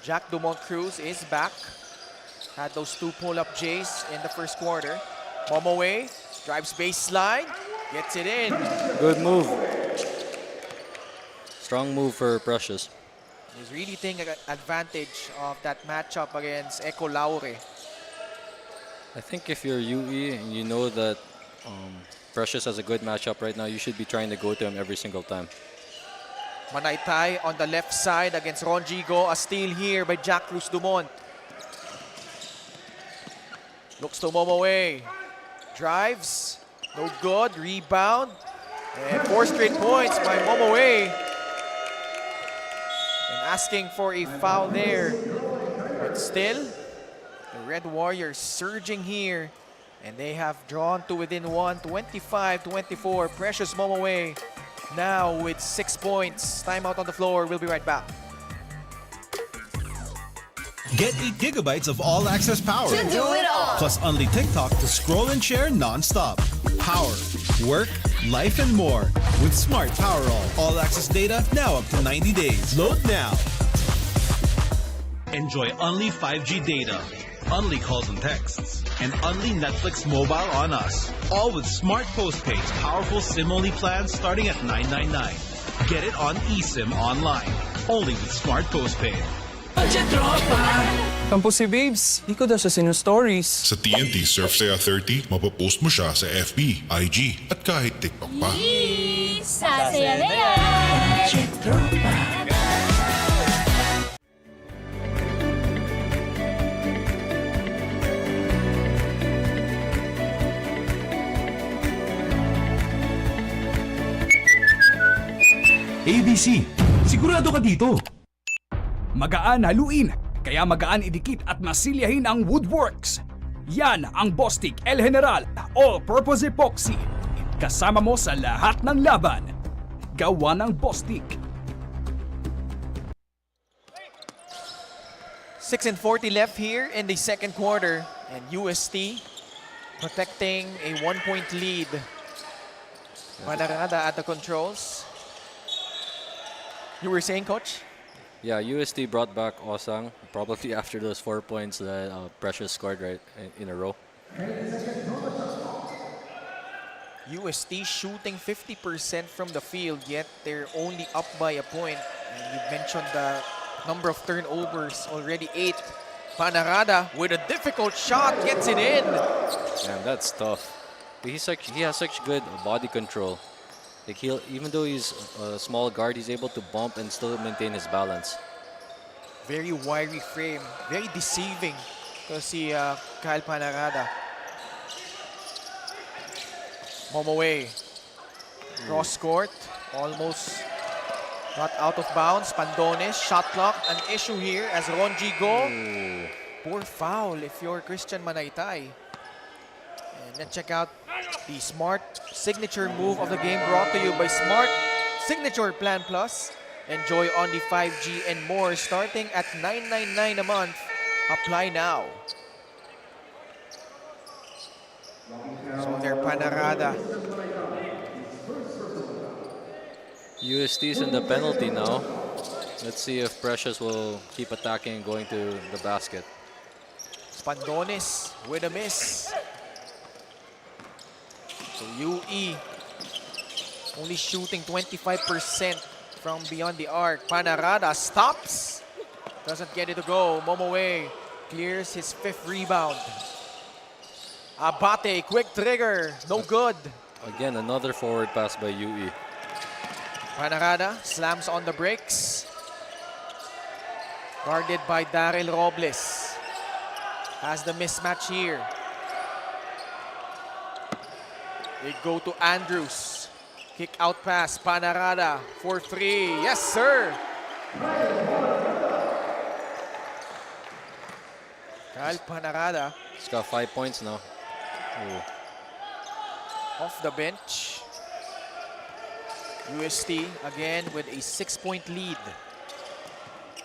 Jack Dumont Cruz is back. Had those 2 pull-up J's in the first quarter. Momoe drives baseline, gets it in. Good move. Strong move for Precious. He's really taking advantage of that matchup against Eco Laure. I think if you're UE and you know that Precious has a good matchup right now, you should be trying to go to him every single time. Manaytay on the left side against Ronjigo. A steal here by Jack Cruz Dumont. Looks to Momoe. Drives. No good. Rebound. And 4 straight points by Momoe. And asking for a foul there. But still, the Red Warriors surging here. And they have drawn to within 1, 25-24. Precious Momoe now with 6 points. Timeout on the floor. We'll be right back. Get 8 gigabytes of all-access power. To do it all. Plus only TikTok to scroll and share non-stop. Power, work, life, and more with Smart Power All-access data now up to 90 days. Load now. Enjoy only 5G data, only calls and texts, and only Netflix mobile on us. All with smart postpaid's powerful SIM-only plans starting at $999. Get it on eSIM online, only with smart postpaid. Kampo si Babes, di ko daw siya sinu-stories. Sa TNT Surf Saya 30, mapapost mo siya sa FB, IG, at kahit TikTok pa. Sasaya na yan! ABC, sigurado ka dito. Magaan haluin, kaya magaan idikit at masilyahin ang Woodworks. Yan ang Bostik El General All-Purpose Epoxy. Kasama mo sa lahat ng laban. Gawa ng Bostik. 6:40 left here in the second quarter. And UST protecting a 1-point lead. Manarada at the controls. You were saying, Coach? Yeah, UST brought back Osang probably after those 4 points that Precious scored right in a row. UST shooting 50% from the field, yet they're only up by a point. And you mentioned the number of turnovers, already 8. Panarada with a difficult shot, gets it in. Man, that's tough. He has such good body control. Like even though he's a small guard, he's able to bump and still maintain his balance. Very wiry frame, very deceiving to see Kyle Panarada. Momoe, cross court, almost not out of bounds. Pandones, shot clock, an issue here as Ronjigo. Poor foul if you're Christian Manaytay. And let's check out the Smart signature move of the game brought to you by Smart Signature Plan Plus. Enjoy only 5G and more starting at $999 a month. Apply now. So there, Panarada. UST's in the penalty now. Let's see if Precious will keep attacking and going to the basket. Pandones with a miss. So UE only shooting 25% from beyond the arc. Panarada stops. Doesn't get it to go. Momoe clears his 5th rebound. Abate, quick trigger. No good. Again, another forward pass by UE. Panarada slams on the brakes. Guarded by Daryl Robles. Has the mismatch here. They go to Andrews. Kick out pass, Panarada for 3. Yes, sir! Kyle Panarada. He's got 5 points now. Ooh. Off the bench. UST again with a 6-point lead.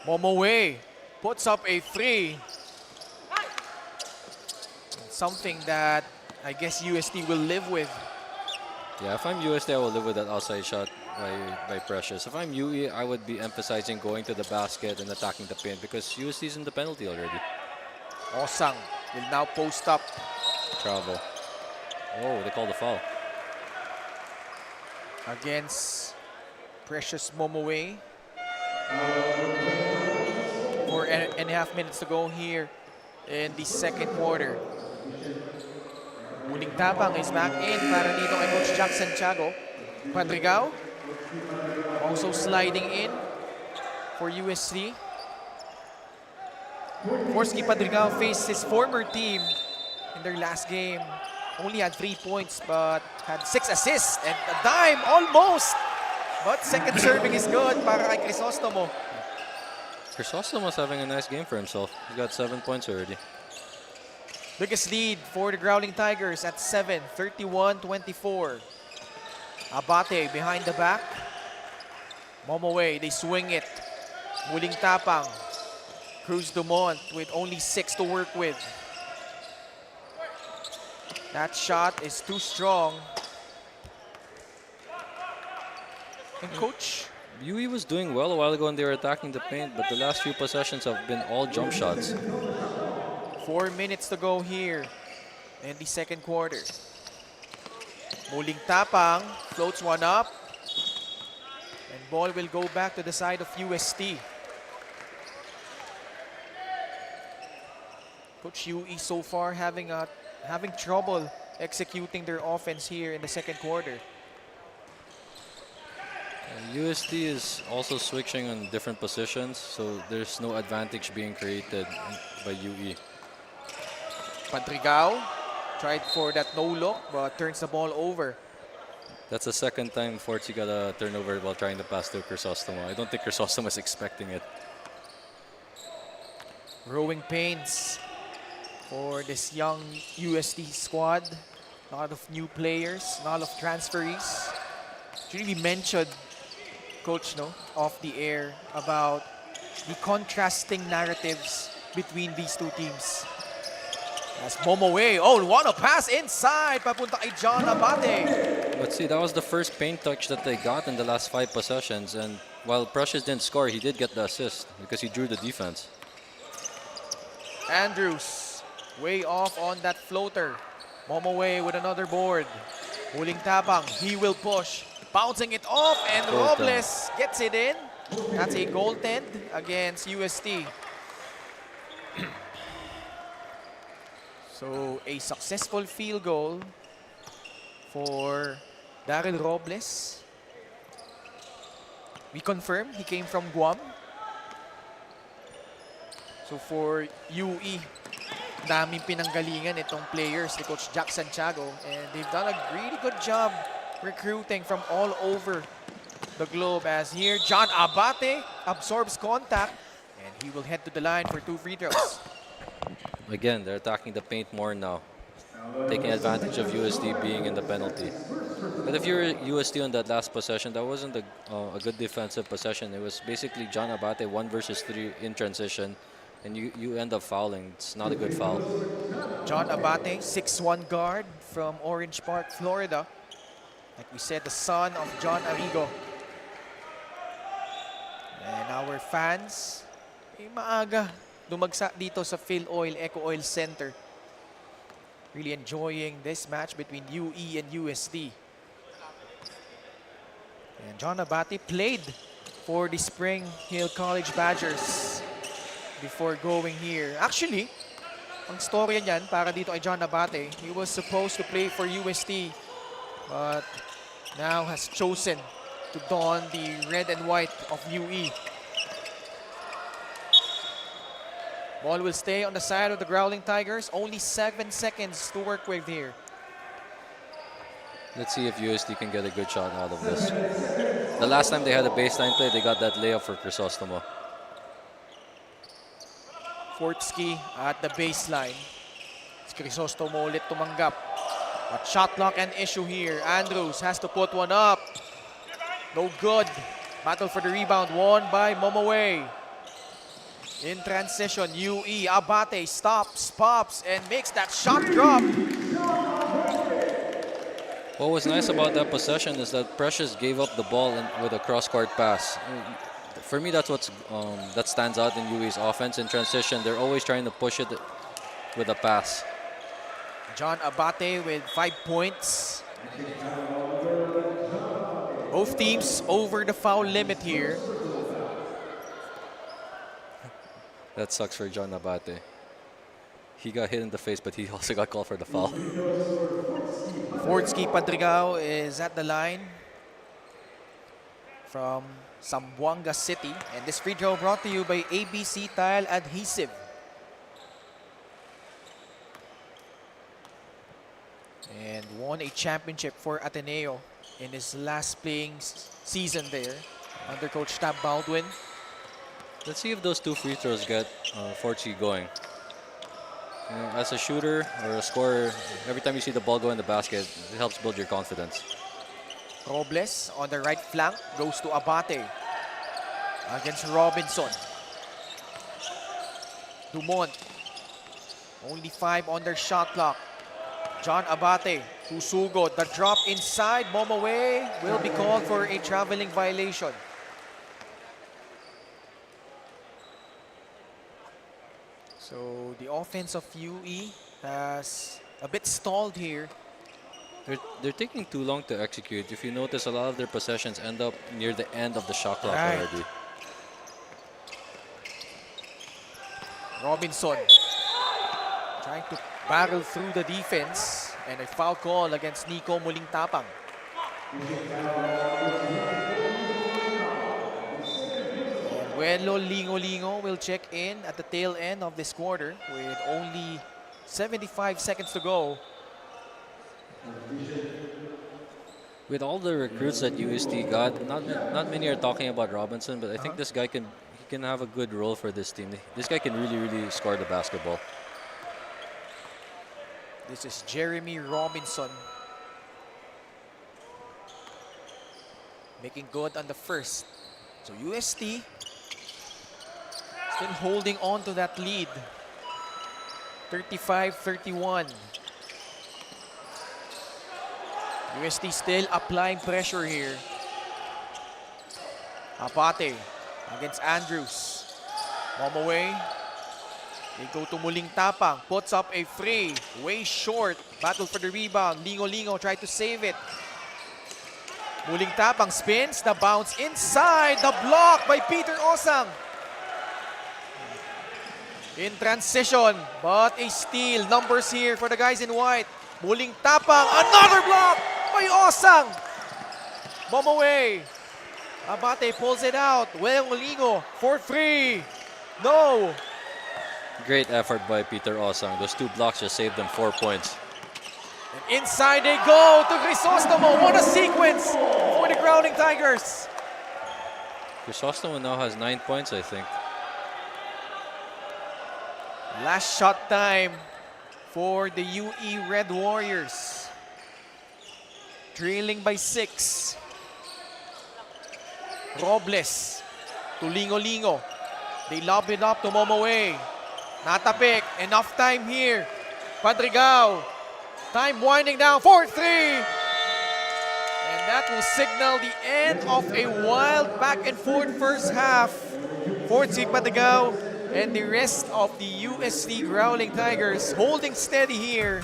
Momoe puts up a 3. Something that I guess UST will live with. Yeah, if I'm UST, I will live with that outside shot by Precious. If I'm UE, I would be emphasizing going to the basket and attacking the pin because UST is in the penalty already. Osang will now post up. Travel. Oh, they called a foul. Against Precious Momoe. 4.5 minutes to go here in the second quarter. Muling tapang is back in para dito kay Coach Jackson Tiago. Padrigao also sliding in for UST. Forsky Padrigao faced his former team in their last game. Only had 3 points but had 6 assists and a dime almost. But second serving is good para kay Crisostomo. Crisostomo's having a nice game for himself. He's got 7 points already. Biggest lead for the Growling Tigers at 7, 31-24. Abate behind the back. Momoe, they swing it. Muling tapang. Cruz Dumont with only 6 to work with. That shot is too strong. And coach? UE was doing well a while ago when they were attacking the paint, but the last few possessions have been all jump shots. 4 minutes to go here in the second quarter. Muling tapang, floats one up. And ball will go back to the side of UST. Coach UE so far having trouble executing their offense here in the second quarter. UST is also switching on different positions, so there's no advantage being created by UE. Padrigao tried for that no-look but turns the ball over. That's the second time Fortsy got a turnover while trying to pass to Crisostomo. I don't think Crisostomo is expecting it. Growing pains for this young UST squad. A lot of new players, a lot of transferees. Actually, we mentioned, Coach, off the air about the contrasting narratives between these two teams. As Momoe, what a pass inside, papunta kay John Abate. But see, that was the first paint touch that they got in the last 5 possessions, and while Precious didn't score, he did get the assist because he drew the defense. Andrews, way off on that floater. Momoe with another board. Muling tapang, he will push. Bouncing it off, and Robles gets it in. That's a goaltend against UST. So, a successful field goal for Daryl Robles. We confirm he came from Guam. So, for UE, daming pinanggalingan itong players ni Coach Jackson Tiago, and they've done a really good job recruiting from all over the globe. As here, John Abate absorbs contact, and he will head to the line for 2 free throws. Again, they're attacking the paint more now, taking advantage of UST being in the penalty. But if you're UST on that last possession, that wasn't a good defensive possession. It was basically John Abate 1 versus 3 in transition, and you end up fouling. It's not a good foul. John Abate, 6'1" guard from Orange Park, Florida. Like we said, the son of John Arrigo. And our fans, maaga dumagsa dito sa Filoil EcoOil Center. Really enjoying this match between UE and UST. And John Abate played for the Spring Hill College Badgers before going here. Actually, ang storya niyan para dito kay John Abate, he was supposed to play for UST but now has chosen to don the red and white of UE. Ball will stay on the side of the Growling Tigers. Only 7 seconds to work with here. Let's see if UST can get a good shot out of this. The last time they had a baseline play, they got that layup for Crisostomo. Fortsky at the baseline. Crisostomo ulit tumanggap. But shot clock an issue here. Andrews has to put one up. No good. Battle for the rebound won by Momoe. In transition, UE Abate stops, pops, and makes that shot drop. What was nice about that possession is that Precious gave up the ball with a cross-court pass. For me, that's that stands out in UE's offense. In transition, they're always trying to push it with a pass. John Abate with 5 points. Both teams over the foul limit here. That sucks for John Abate. He got hit in the face, but he also got called for the foul. Fortsky Padrigao is at the line from Zamboanga City. And this free throw brought to you by ABC Tile Adhesive. And won a championship for Ateneo in his last playing season there under Coach Tab Baldwin. Let's see if those 2 free throws get Fortsky going. As a shooter or a scorer, every time you see the ball go in the basket, it helps build your confidence. Robles on the right flank goes to Abate against Robinson. Dumont, only 5 on their shot clock. John Abate, Husugo, the drop inside. Momoe will be called for a traveling violation. So the offense of UE has a bit stalled here. They're taking too long to execute. If you notice, a lot of their possessions end up near the end of the shot clock already. Robinson trying to barrel through the defense, and a foul call against Nico Mulingtapang. Buelo Lingo will check in at the tail end of this quarter with only 75 seconds to go. With all the recruits that UST got, not many are talking about Robinson, but I think this guy can have a good role for this team. This guy can really score the basketball. This is Jeremy Robinson making good on the first. So UST still holding on to that lead. 35-31. UST still applying pressure here. Abate against Andrews. Momoe. They go to Mulingtapang. Puts up a free. Way short. Battle for the rebound. Lingo tried to save it. Mulingtapang spins. The bounce inside. The block by Peter Osang. In transition, but a steal. Numbers here for the guys in white. Mulingtapang, another block by Osang. Momoe. Abate pulls it out. Lingo for free. No. Great effort by Peter Osang. Those 2 blocks just saved them 4 points. And inside they go to Crisostomo. What a sequence for the Growling Tigers. Crisostomo now has 9 points, I think. Last shot time for the UE Red Warriors. Trailing by 6. Robles to Lingo. They lob it up to Momoe. Natapik, enough time here. Padrigao, time winding down for 3. And that will signal the end of a wild back and forth first half. Fortsky Padrigao and the rest of the UST Growling Tigers holding steady here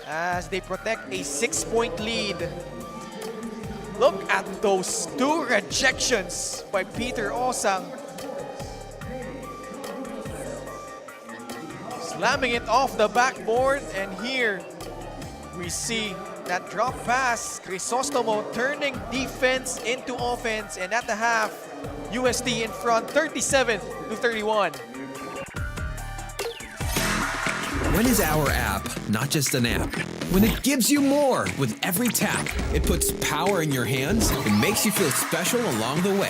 as they protect a 6-point lead. Look at those 2 rejections by Peter Osang. Slamming it off the backboard, and here we see that drop pass. Crisostomo turning defense into offense, and at the half, UST in front 37-31. When is our app not just an app? When it gives you more with every tap. It puts power in your hands and makes you feel special along the way.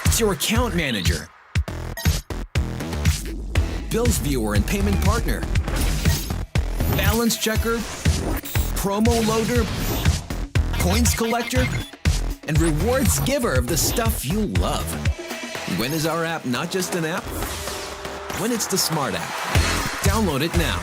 It's your account manager, bills viewer and payment partner, balance checker, promo loader, points collector, and rewards giver of the stuff you love. When is our app not just an app? When it's the smart app. Download it now.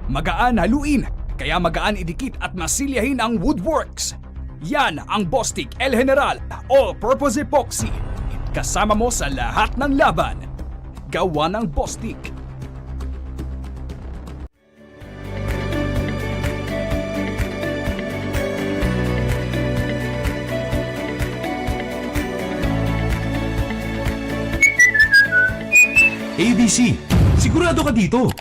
Magaan haluin, kaya magaan idikit at masilyahin ang woodworks. Yan ang Bostik El General All-Purpose Epoxy. Kasama mo sa lahat ng laban. Gawa ng Bostik. ABC, sigurado ka dito.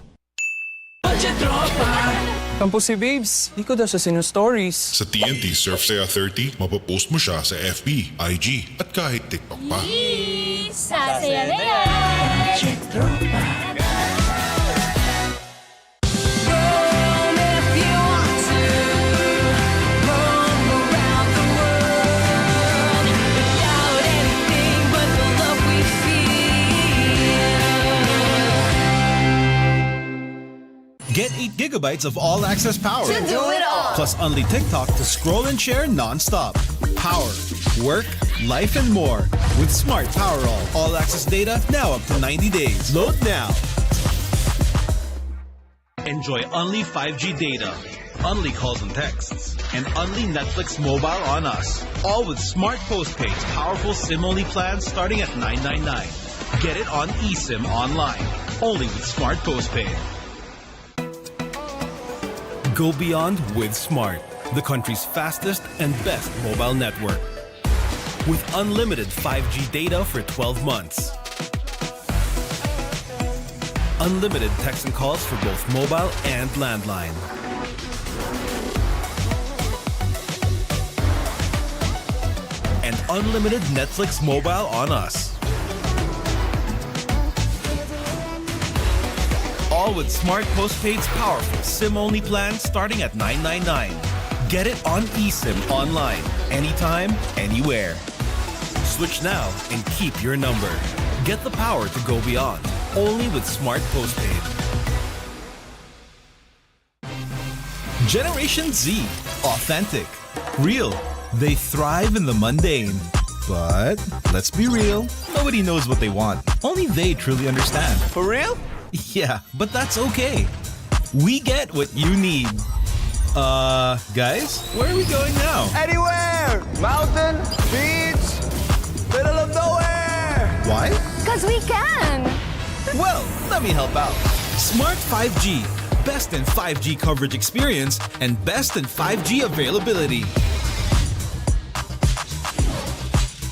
Kampo si Babes, di ko daw siya stories. Sa TNT Surf Saya 30, mapopost mo siya sa FB, IG, at kahit TikTok pa. Sasaya na yan! Get 8 gigabytes of all-access power. To do it all. Plus only TikTok to scroll and share non-stop. Power, work, life, and more. With Smart Power all-access data now up to 90 days. Load now. Enjoy only 5G data, only calls and texts, and only Netflix mobile on us. All with smart postpaid's powerful SIM-only plans starting at $9.99. Get it on eSIM online, only with Smart Postpaid. Go beyond with Smart, the country's fastest and best mobile network. With unlimited 5G data for 12 months. Unlimited text and calls for both mobile and landline. And unlimited Netflix mobile on us. All with Smart Postpaid's powerful SIM-only plan starting at $9.99. Get it on eSIM online, anytime, anywhere. Switch now and keep your number. Get the power to go beyond, only with Smart Postpaid. Generation Z, authentic, real. They thrive in the mundane. But let's be real, nobody knows what they want. Only they truly understand. For real? Yeah, but that's okay. We get what you need. Guys, where are we going now? Anywhere! Mountain, beach, middle of nowhere! Why? Because we can! Well, let me help out. Smart 5G. Best in 5G coverage experience and best in 5G availability.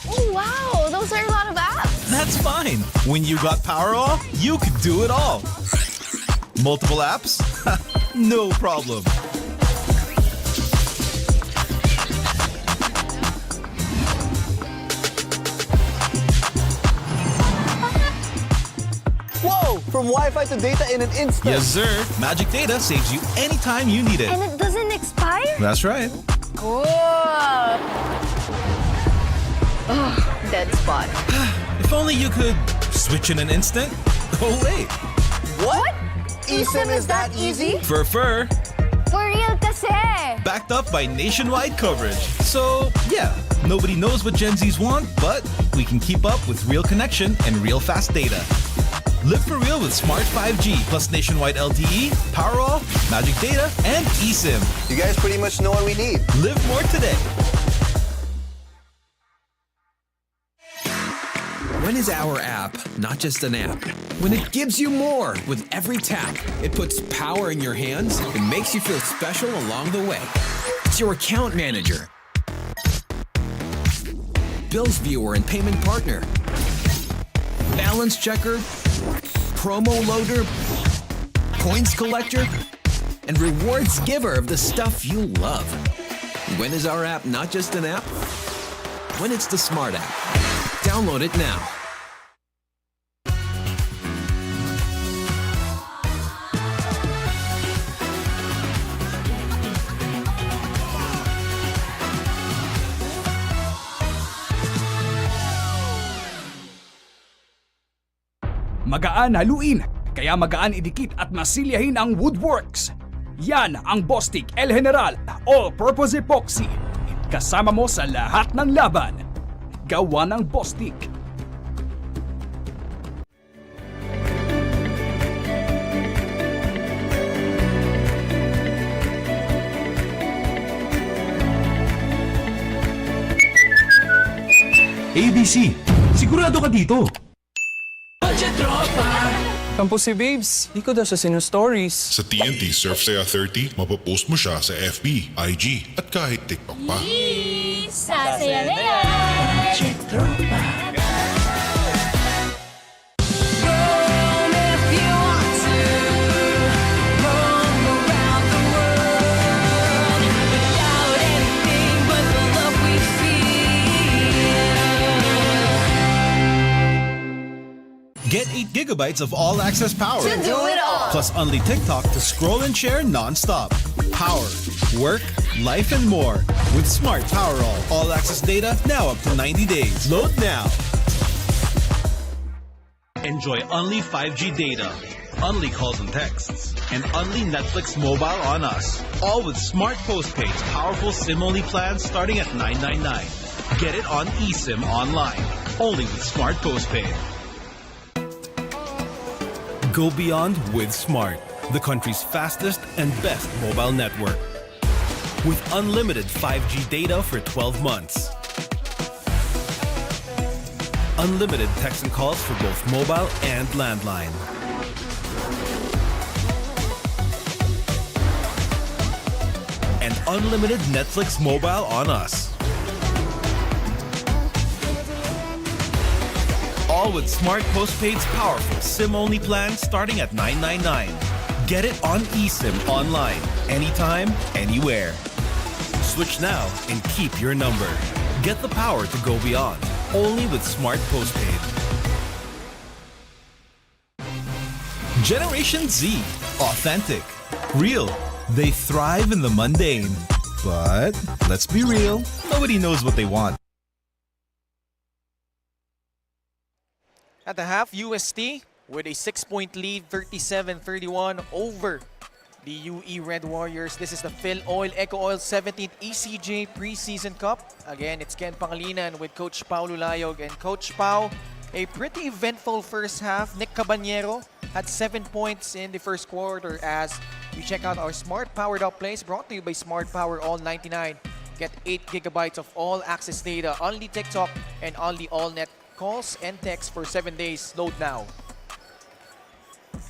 Oh, wow! Those are a lot of apps! That's fine. When you got Powerall, you could do it all. Multiple apps? No problem. Whoa! From Wi-Fi to data in an instant. Yes, sir. Magic Data saves you anytime you need it. And it doesn't expire? That's right. Cool! Oh, dead spot. If only you could switch in an instant. Oh, wait. What? eSIM is that easy? For For real kasi! backed up by nationwide coverage. So, yeah, nobody knows what Gen Zs want, but we can keep up with real connection and real fast data. Live for real with Smart 5G plus nationwide LTE, Powerall, Magic Data, and eSIM. You guys pretty much know what we need. Live more today. When is our app not just an app? When it gives you more with every tap. It puts power in your hands and makes you feel special along the way. It's your account manager, bills viewer and payment partner, balance checker, promo loader, points collector, and rewards giver of the stuff you love. When is our app not just an app? When it's the smart app. Download it now. Magaan haluin, kaya magaan idikit at masilyahin ang woodworks. Yan ang Bostik El General All-Purpose Epoxy. Kasama mo sa lahat ng laban. Gawa ng Bostik. ABC, sigurado ka dito. Kampo si Babes, di ko daw sa sino-stories. Sa TNT Surf Saya 30, mapopost mo siya sa FB, IG, at kahit TikTok pa. Sasaya na yan! Get 8 gigabytes of all-access power. To do it all. Plus only TikTok to scroll and share non-stop. Power, work, life, and more. With Smart Power all-access data now up to 90 days. Load now. Enjoy only 5G data, only calls and texts, and only Netflix mobile on us. All with Smart Postpaid's powerful SIM-only plans starting at $9.99. Get it on eSIM online, only with Smart Postpaid. Go beyond with Smart, the country's fastest and best mobile network. With unlimited 5G data for 12 months. Unlimited text and calls for both mobile and landline. And unlimited Netflix mobile on us. All with Smart Postpaid's powerful SIM-only plan starting at $9.99. Get it on eSIM online, anytime, anywhere. Switch now and keep your number. Get the power to go beyond, only with Smart Postpaid. Generation Z, authentic, real. They thrive in the mundane. But let's be real, nobody knows what they want. At the half, UST with a 6-point lead, 37-31 over the UE Red Warriors. This is the Filoil EcoOil 17th ECJ Preseason Cup. Again, it's Ken Pangilinan with Coach Pao Lulayog. And Coach Pao, a pretty eventful first half. Nick Caballero had 7 points in the first quarter as we check out our Smart Powered Up plays brought to you by Smart Power All 99. Get 8 gigabytes of all-access data, only TikTok, and only all-net calls and texts for 7 days. Load now.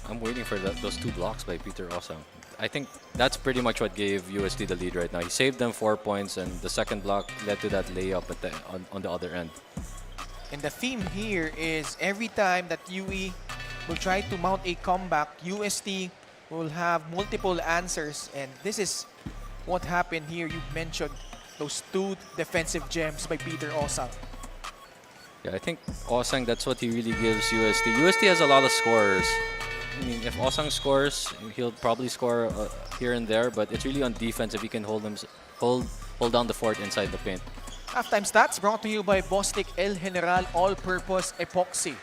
I'm waiting for those 2 blocks by Peter Osang. I think that's pretty much what gave UST the lead right now. He saved them 4 points, and the second block led to that layup at on the other end. And the theme here is every time that UE will try to mount a comeback, UST will have multiple answers. And this is what happened here. You mentioned those 2 defensive gems by Peter Osang. Yeah, I think Osang, that's what he really gives UST. UST has a lot of scorers. I mean, if Osang scores, he'll probably score here and there, but it's really on defense if he can hold down the fort inside the paint. Halftime stats brought to you by Bostik El General All-Purpose Epoxy.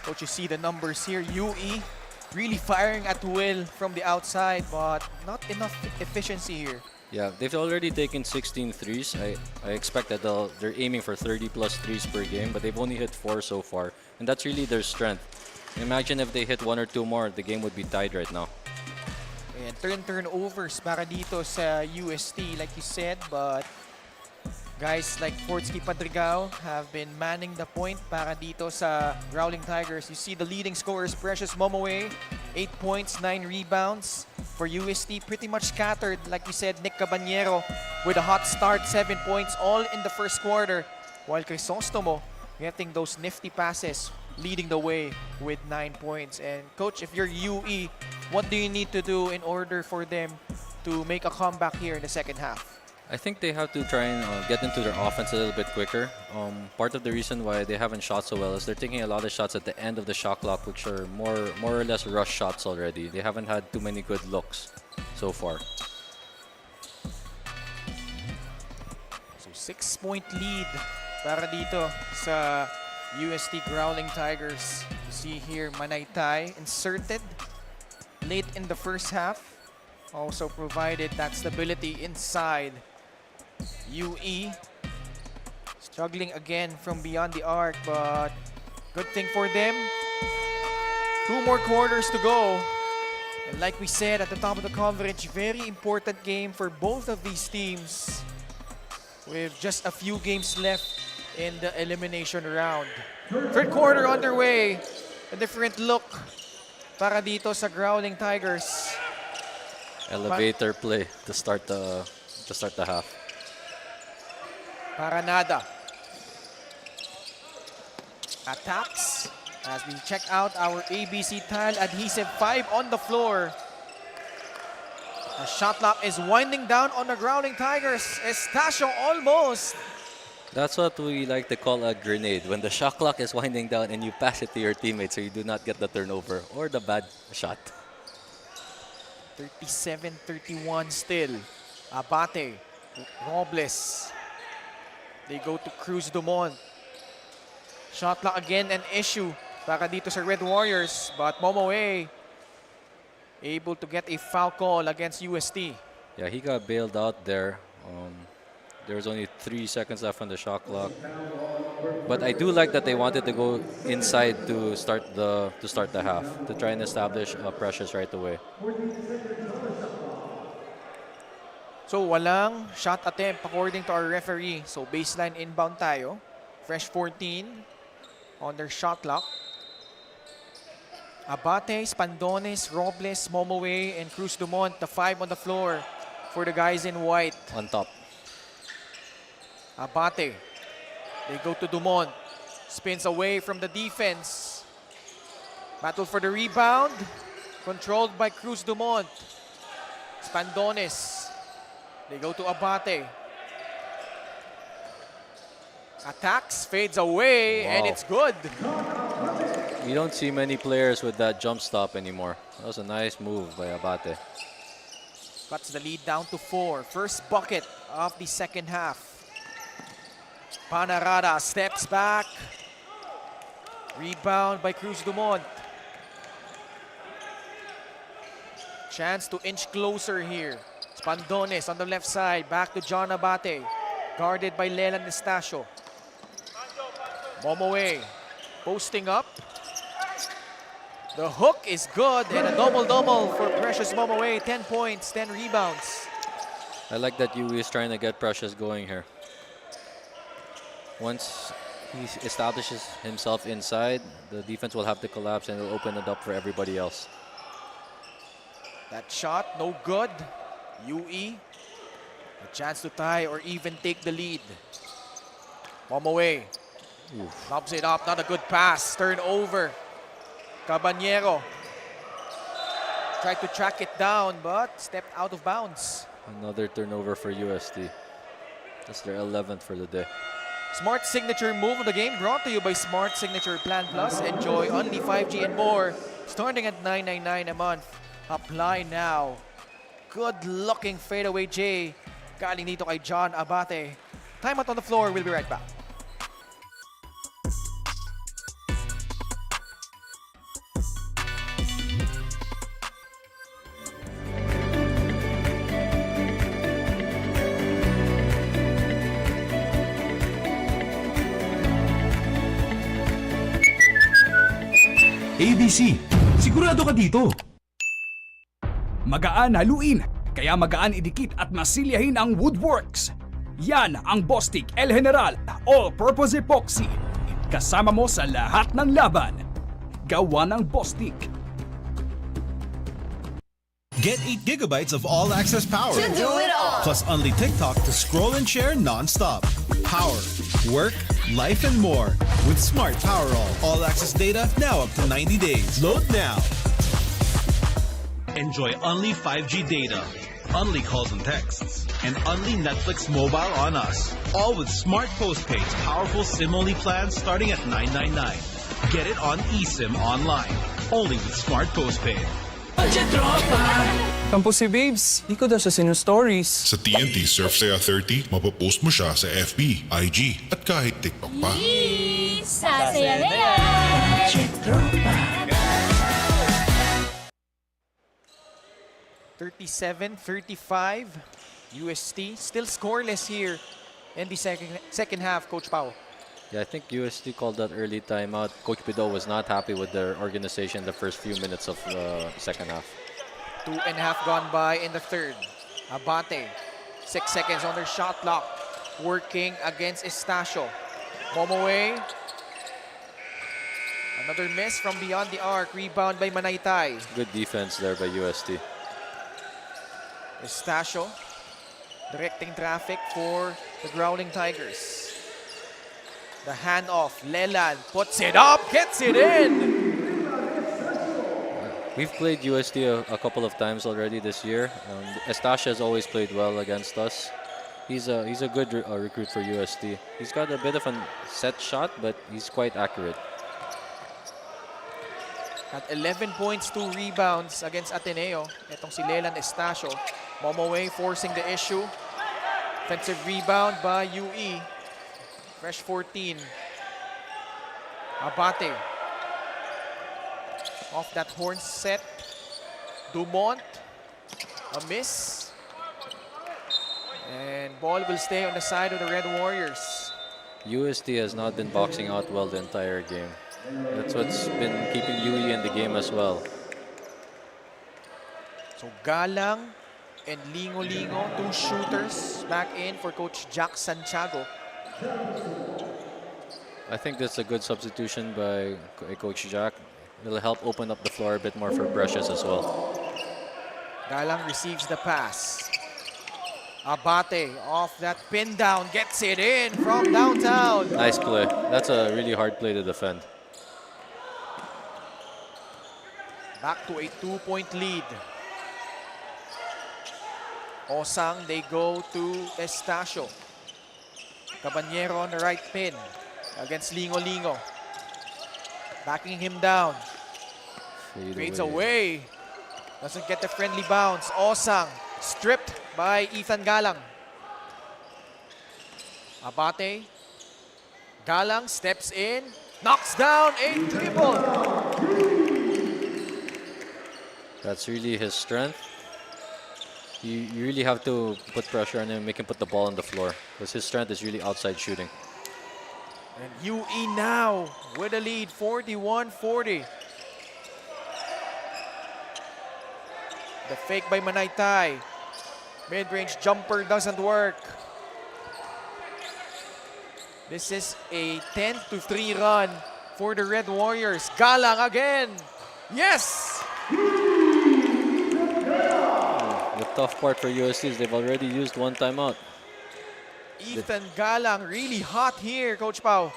Don't you see the numbers here? UE really firing at will from the outside, but not enough efficiency here. Yeah, they've already taken 16 threes. I expect that they're aiming for 30 plus threes per game, but they've only hit 4 so far. And that's really their strength. Imagine if they hit 1 or 2 more, the game would be tied right now. And turnovers para dito sa UST, like you said, but guys like Fortsky Padrigao have been manning the point para dito sa Growling Tigers. You see the leading scorers, Precious Momoe, 8 points, 9 rebounds. For UST, pretty much scattered. Like you said, Nick Caballero with a hot start, 7 points, all in the first quarter. While Crisostomo getting those nifty passes leading the way with 9 points. And coach, if you're UE, what do you need to do in order for them to make a comeback here in the second half? I think they have to try and get into their offense a little bit quicker. Part of the reason why they haven't shot so well is they're taking a lot of shots at the end of the shot clock, which are more or less rush shots already. They haven't had too many good looks so far. So 6-point lead para dito sa UST Growling Tigers. You see here, Manaytay inserted late in the first half. Also provided that stability inside. UE struggling again from beyond the arc, but good thing for them. 2 more quarters to go. And like we said at the top of the coverage, very important game for both of these teams with just a few games left in the elimination round. Third quarter underway. A different look para dito sa Growling Tigers. Elevator play to start the half. Para nada. Attacks as we check out our ABC tile adhesive 5 on the floor. The shot clock is winding down on the Growling Tigers. Estacio almost. That's what we like to call a grenade. When the shot clock is winding down and you pass it to your teammates so you do not get the turnover or the bad shot. 37-31 still. Abate, Robles. They go to Cruz Dumont. Shot clock again an issue para dito sa Red Warriors, but Momoe able to get a foul call against UST. Yeah, he got bailed out there. There was only 3 seconds left on the shot clock. But I do like that they wanted to go inside to start the half, to try and establish pressures right away. So walang shot attempt according to our referee. So baseline inbound tayo. Fresh 14 on their shot clock. Abate, Spandones, Robles, Momoe, and Cruz Dumont, the 5 on the floor for the guys in white. On top. Abate. They go to Dumont. Spins away from the defense. Battle for the rebound. Controlled by Cruz Dumont. Spandones. They go to Abate. Attacks, fades away, and it's good. You don't see many players with that jump stop anymore. That was a nice move by Abate. Cuts the lead down to 4. First bucket of the second half. Panarada steps back. Rebound by Cruz Dumont. Chance to inch closer here. Spandones on the left side. Back to John Abate. Guarded by Leland Estacio. Momoe posting up. The hook is good and a double-double for Precious Momoe. 10 points, 10 rebounds. I like that UE is trying to get Precious going here. Once he establishes himself inside, the defense will have to collapse and it'll open it up for everybody else. That shot, no good. UE, a chance to tie or even take the lead. Momoe lobs it up, not a good pass. Turnover. Caballero tried to track it down, but stepped out of bounds. Another turnover for UST. That's their 11th for the day. Smart Signature move of the game brought to you by Smart Signature Plan Plus. Enjoy only 5G and more, starting at $9.99 a month. Apply now. Good looking fadeaway J. Galing dito kay John Abate. Timeout on the floor. We'll be right back. ABC, sigurado ka dito. Magaan haluin, kaya magaan idikit at masilyahin ang Woodworks. Yan ang Bostik El General All-Purpose Epoxy. Kasama mo sa lahat ng laban. Gawa ng Bostik. Get 8 gigabytes of all-access power. To do it all. Plus only TikTok to scroll and share non-stop. Power, work, life, and more. With Smart Power all-access data now up to 90 days. Load now. Enjoy only 5G data, only calls and texts, and only Netflix mobile on us. All with smart postpaid's powerful SIM-only plans starting at $999. Get it on eSIM online, only with smart postpaid. Kampo si Babes, di ko daw sa sinu-stories. Sa TNT Surf Saya 30, mapapost mo siya sa FB, IG, at kahit TikTok pa. Sasaya na yan! 37-35, UST. Still scoreless here in the second half, Coach Pao. Yeah, I think UST called that early timeout. Coach Pido was not happy with their organization the first few minutes of the second half. 2.5 gone by in the third. Abate, 6 seconds on their shot clock. Working against Estacio. Momoe. Another miss from beyond the arc. Rebound by Manaytay. Good defense there by UST. Estacio directing traffic for the Growling Tigers. The handoff. Leland puts it up, gets it in. We've played UST a couple of times already this year. Estacia has always played well against us. He's a good recruit for UST. He's got a bit of a set shot, but he's quite accurate. At 11 points, 2 rebounds against Ateneo. Itong si Leland Estacio. Momoe forcing the issue. Offensive rebound by UE. Fresh 14. Abate. Off that horn set. Dumont. A miss. And ball will stay on the side of the Red Warriors. UST has not been boxing out well the entire game. That's what's been keeping UE in the game as well. So Galang and Lingo-Lingo, 2 shooters back in for Coach Jack Santiago. I think that's a good substitution by Coach Jack. It'll help open up the floor a bit more for Precious as well. Galang receives the pass. Abate off that pin down, gets it in from downtown. Nice play. That's a really hard play to defend. Back to a 2-point lead. Osang, they go to Estacio. Caballero on the right pin against Lingo-Lingo. Backing him down. Fades away. Doesn't get the friendly bounce. Osang stripped by Ethan Galang. Abate. Galang steps in. Knocks down a triple. That's really his strength. You really have to put pressure on him, make him put the ball on the floor. Because his strength is really outside shooting. And UE now with a lead, 41-40. The fake by Manaytay. Mid-range jumper doesn't work. This is a 10-3 run for the Red Warriors. Galang again. Yes! The tough part for UST is they've already used one timeout. Ethan Galang really hot here, Coach Pao.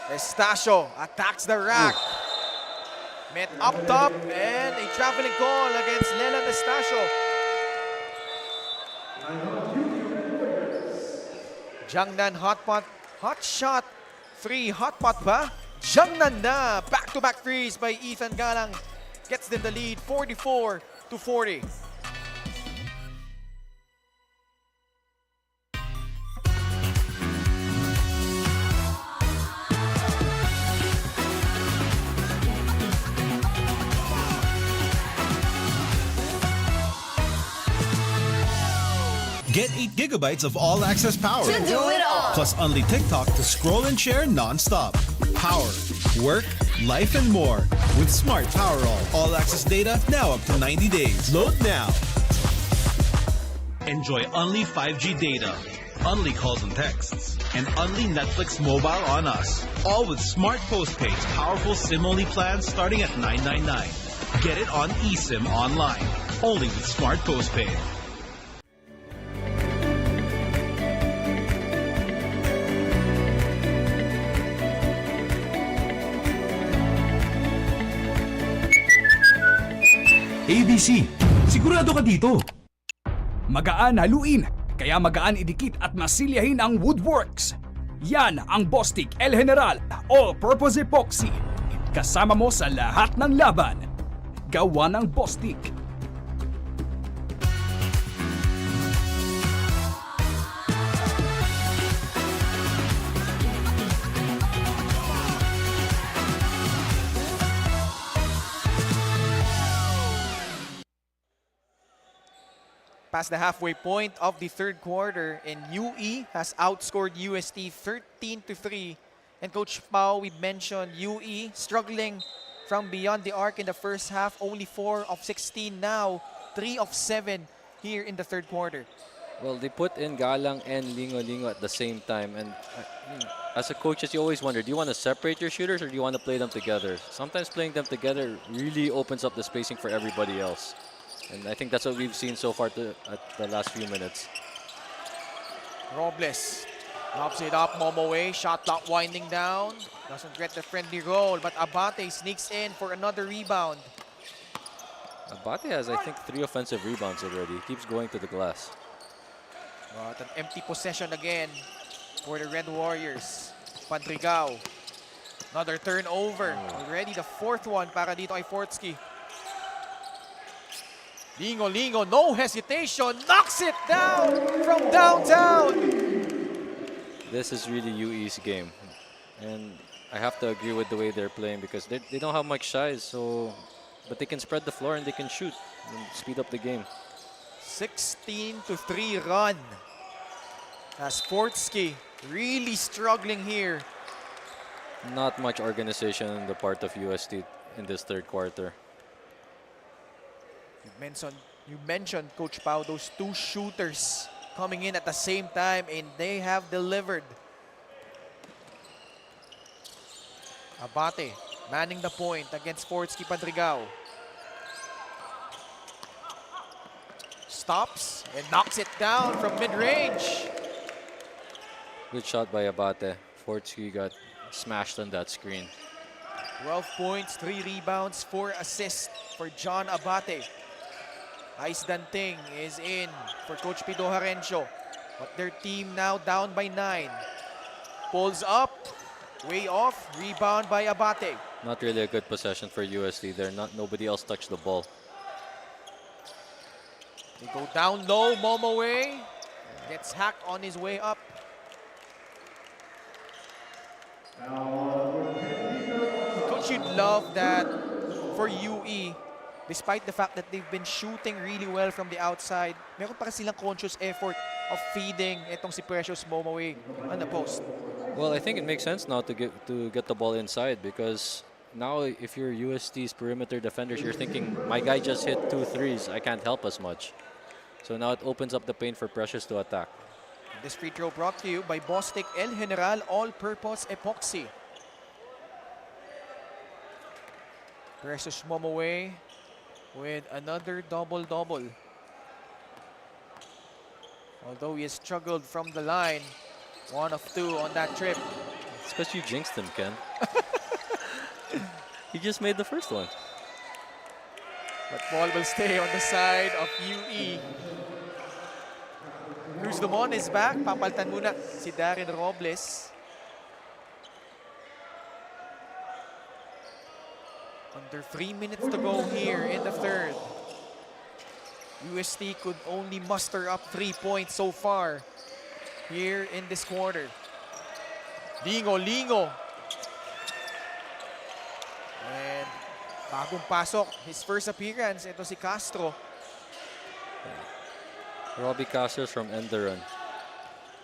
Estacio attacks the rack. Met up top and a traveling call against Leland Estacio. Jiangnan hot shot. 3 hot pot ba? Jiangnan na. Back-to-back threes by Ethan Galang. Gets them the lead, 44-40. Get 8 gigabytes of all-access power. To do it all. Plus only TikTok to scroll and share non-stop. Power, work, life, and more. With Smart Power all-access data now up to 90 days. Load now. Enjoy only 5G data, only calls and texts, and only Netflix mobile on us. All with smart postpaid's powerful SIM-only plans starting at $999. Get it on eSIM online. Only with Smart Postpaid. ABC, sigurado ka dito. Magaan haluin, kaya magaan idikit at masilyahin ang woodworks. Yan ang Bostik El General All-Purpose Epoxy. Kasama mo sa lahat ng laban. Gawa ng Bostik. Past the halfway point of the third quarter, and UE has outscored UST 13-3. And Coach Pao, we mentioned UE struggling from beyond the arc in the first half, only 4 of 16 now, 3 of 7 here in the third quarter. Well, they put in Galang and Lingo at the same time, and as a coach, you always wonder, do you want to separate your shooters or do you want to play them together? Sometimes playing them together really opens up the spacing for everybody else. And I think that's what we've seen so far at the last few minutes. Robles lobs it up, Momoe, shot clock winding down. Doesn't get the friendly roll, but Abate sneaks in for another rebound. Abate has, I think, 3 offensive rebounds already. He keeps going to the glass. But an empty possession again for the Red Warriors. Padrigao. Another turnover. Already the 4th one para dito kay Fortsky. Lingo, no hesitation, knocks it down from downtown. This is really UE's game. And I have to agree with the way they're playing because they don't have much size, but they can spread the floor and they can shoot and speed up the game. 16-3 run. As Fortsky really struggling here. Not much organization on the part of UST in this third quarter. You mentioned, Coach Pao, those 2 shooters coming in at the same time, and they have delivered. Abate manning the point against Fortsky Padrigao. Stops and knocks it down from mid-range. Good shot by Abate. Fortsky got smashed on that screen. 12 points, 3 rebounds, 4 assists for John Abate. Ice Danting is in for Coach Pido Harencio. But their team now down by 9. Pulls up, way off, rebound by Abate. Not really a good possession for UST there. Nobody else touched the ball. They go down low, Momoe gets hacked on his way up. Coach, you'd love that for UE. Despite the fact that they've been shooting really well from the outside, meron pa silang conscious effort of feeding itong si Precious Momoe on the post. Well, I think it makes sense now to get the ball inside because now if you're UST's perimeter defenders, you're thinking, my guy just hit 2 threes. I can't help as much. So now it opens up the paint for Precious to attack. This free throw brought to you by Bostik El General All-Purpose Epoxy. Precious Momoe with another double-double. Although he has struggled from the line, 1 of 2 on that trip. It's because you jinxed him, Ken. He just made the first one. But ball will stay on the side of UE. Cruz Dumont is back. Papaltan muna si Darren Robles. Under 3 minutes to go here in the third. UST could only muster up 3 points so far here in this quarter. Lingo. And bagong pasok, his first appearance, ito si Castro. Robbie Castro from Enderon.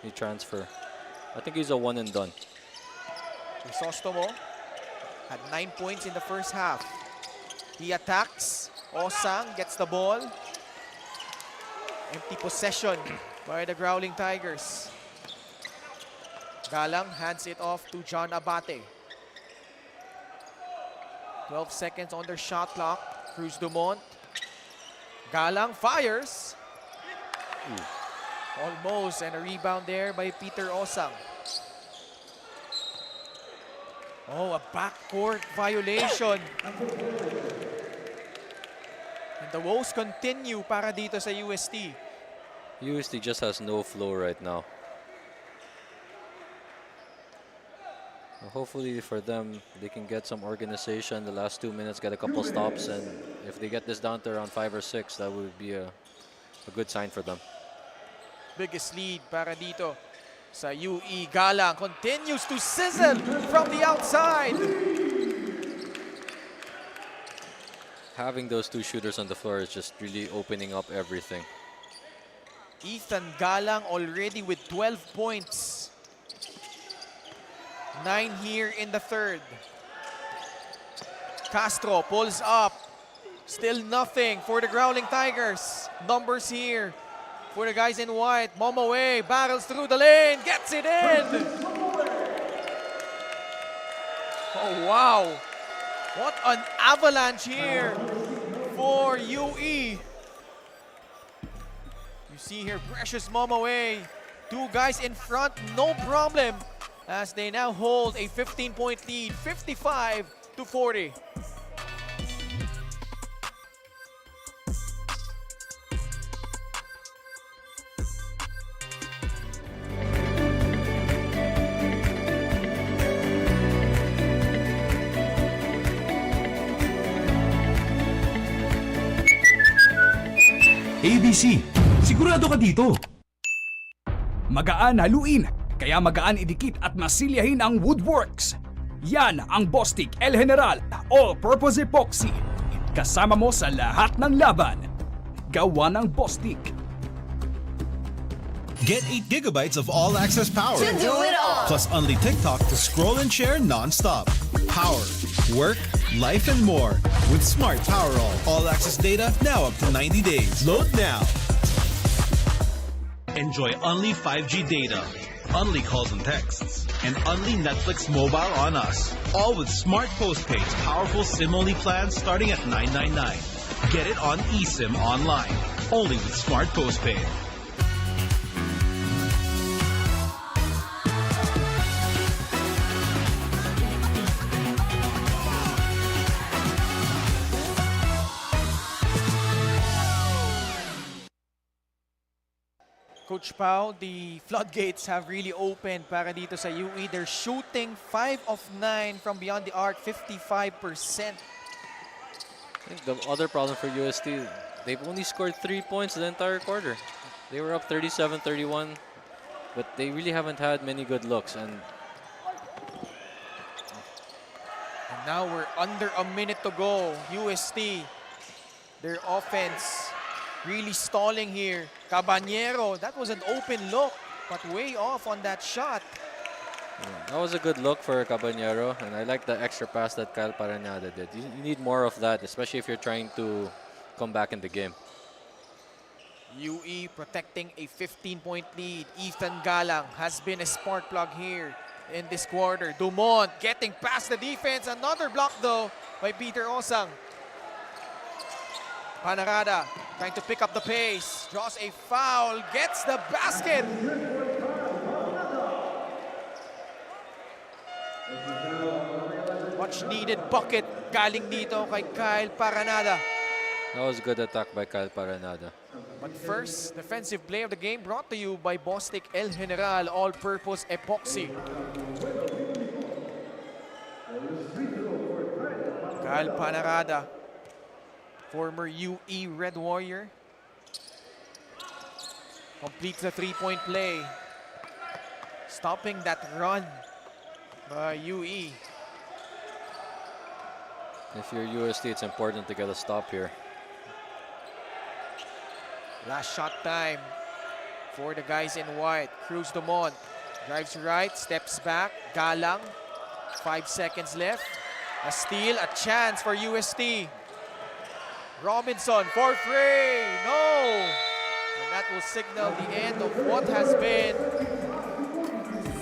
He transfer. I think he's a one and done. Crisostomo had 9 points in the first half. He attacks. Osang gets the ball. Empty possession by the Growling Tigers. Galang hands it off to John Abate. 12 seconds on their shot clock. Cruz Dumont. Galang fires. Almost, and a rebound there by Peter Osang. Oh, a backcourt violation. And the woes continue para dito sa UST. UST just has no flow right now. Hopefully for them, they can get some organization. The last 2 minutes, get a couple stops, and if they get this down to around 5 or 6, that would be a good sign for them. Biggest lead para dito sa UE. Galang continues to sizzle from the outside. Having those two shooters on the floor is just really opening up everything. Ethan Galang already with 12 points. 9 here in the third. Castro pulls up. Still nothing for the Growling Tigers. Numbers here for the guys in white. Momoe barrels through the lane, gets it in. Oh, wow. What an avalanche here for UE. You see here, Precious Momoe. 2 guys in front, no problem, as they now hold a 15-point lead, 55-40. ABC, sigurado ka dito. Magaan haluin, kaya magaan idikit at masilyahin ang Woodworks. Yan ang Bostik El General All-Purpose Epoxy. Kasama mo sa lahat ng laban. Gawa ng Bostik. Get 8 gigabytes of all-access power. To do it all. Plus only TikTok to scroll and share non-stop. Power, work, life, and more. With Smart Power all-access data now up to 90 days. Load now. Enjoy only 5G data, only calls and texts, and only Netflix mobile on us. All with smart postpaid's powerful SIM-only plans starting at $9.99. Get it on eSIM online, only with smart postpaid. Coach Pao, the floodgates have really opened para dito sa UE. They're shooting 5 of 9 from beyond the arc, 55%. I think the other problem for UST, they've only scored 3 points the entire quarter. They were up 37-31, but they really haven't had many good looks. And now we're under a minute to go. UST, their offense really stalling here. Caballero, that was an open look, but way off on that shot. that was a good look for Caballero, and I like the extra pass that Kyle Paranada did. You need more of that, especially if you're trying to come back in the game. UE protecting a 15-point lead. Ethan Galang has been a spark plug here in this quarter. Dumont getting past the defense. Another block though by Peter Osang. Panarada trying to pick up the pace. Draws a foul. Gets the basket. Much needed bucket galing dito kay Kyle Paranada. That was a good attack by Kyle Paranada. But first, defensive play of the game brought to you by Bostik El General All-Purpose Epoxy. Kyle Panarada, former UE Red Warrior, completes the three-point play, stopping that run by UE. If you're UST, it's important to get a stop here. Last shot time for the guys in white. Cruz Dumont drives right, steps back. Galang, 5 seconds left. A steal, a chance for UST. Robinson for free, no! And that will signal the end of what has been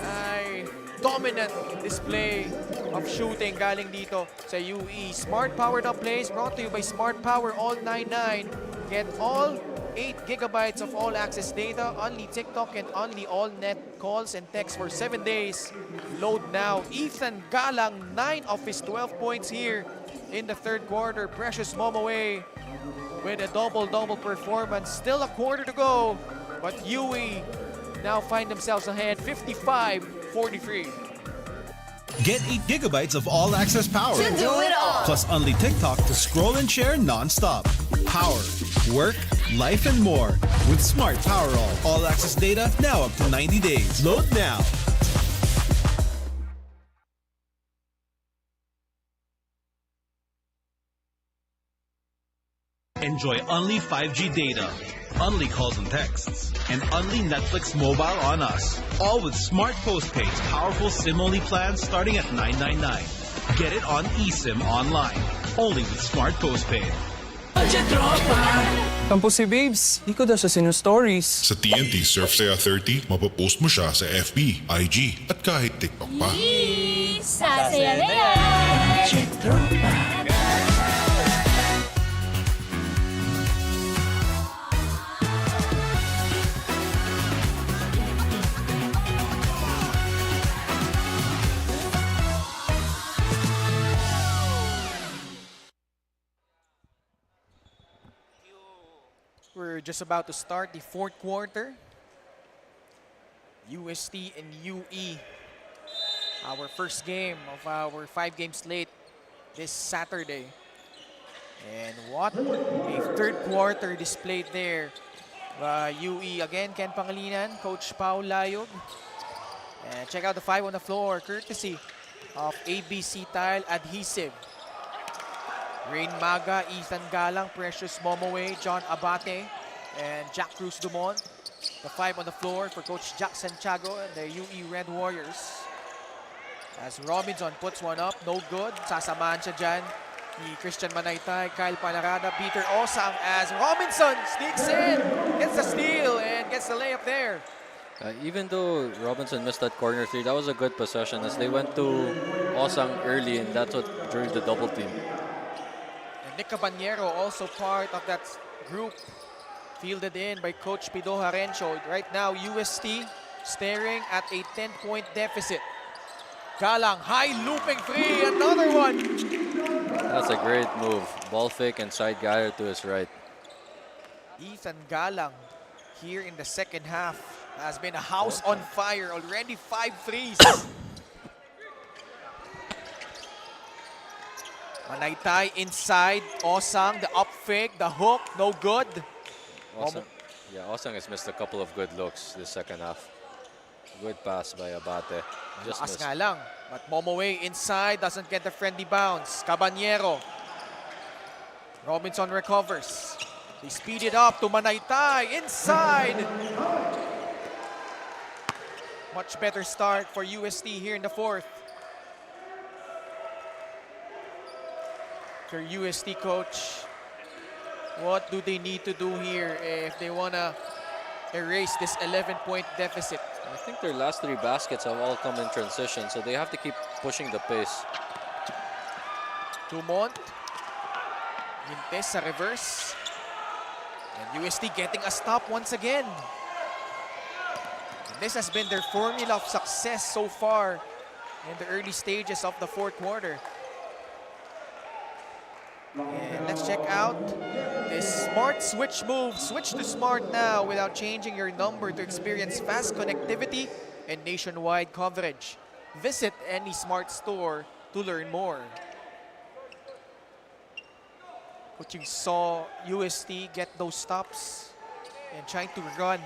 a dominant display of shooting galing dito sa UE. Smart powered up plays brought to you by Smart Power All 99. Get all 8 gigabytes of all access data, only TikTok and only all net calls and texts for 7 days. Load now. Ethan Galang, 9 of his 12 points here in the third quarter. Precious Momoe with a double-double performance. Still a quarter to go, but UE now find themselves ahead 55-43. Get 8 gigabytes of all-access power. To do it all. Plus only TikTok to scroll and share non-stop. Power, work, life, and more. With Smart Power All-access data now up to 90 days. Load now. Enjoy only 5G data, only calls and texts, and only Netflix mobile on us. All with smart postpaid, powerful SIM-only plans starting at $9.99. Get it on eSIM online, only with smart postpaid. Kampo si Babes, di ko daw sa sinu-stories. Sa TNT Surf Saya 30, mapapost mo siya sa FB, IG, at kahit TikTok pa. Sasaya na yan! We're just about to start the fourth quarter. UST and UE. Our first game of our 5-game slate this Saturday. And what a third quarter displayed there. UE again, Ken Pangilinan, Coach Pao Layog. And check out the 5 on the floor, courtesy of ABC Tile Adhesive. Rain Maga, Ethan Galang, Precious Momoe, John Abate, and Jack Cruz Dumont. The 5 on the floor for Coach Jack Santiago and the UE Red Warriors. As Robinson puts one up, no good. Sasamahan siya dyan ni Christian Manaytay, Kyle Panarada, Peter Osang as Robinson sneaks in, gets the steal, and gets the layup there. Even though Robinson missed that corner 3, that was a good possession as they went to Osang early, and that's what drew the double team. Nick Caballero also part of that group, fielded in by Coach Pido Harencio. Right now, UST staring at a 10-point deficit. Galang, high looping three, another one. That's a great move. Ball fake and side guy to his right. Ethan Galang here in the second half has been a house on fire. Already 5 threes. Manaytay inside, Osang, the up fake, the hook, no good. Osang has missed a couple of good looks this second half. Good pass by Abate. Just missed. Nga lang, but Momoe inside, doesn't get the friendly bounce. Caballero. Robinson recovers. They speed it up to Manaytay, inside. Much better start for UST here in the fourth. Their UST coach, what do they need to do here if they want to erase this 11-point deficit? I think their last 3 baskets have all come in transition, so they have to keep pushing the pace. Dumont, Yintes sa reverse, and UST getting a stop once again. And this has been their formula of success so far in the early stages of the fourth quarter. And let's check out this smart switch move. Switch to smart now without changing your number to experience fast connectivity and nationwide coverage. Visit any smart store to learn more. What you saw UST get those stops and trying to run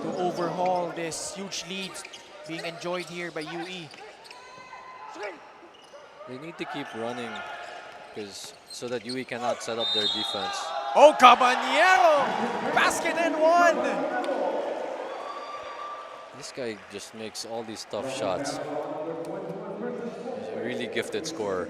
to overhaul this huge lead being enjoyed here by UE. They need to keep running so that UE cannot set up their defense. Oh, Caballero! Basket and one! This guy just makes all these tough shots. He's a really gifted scorer.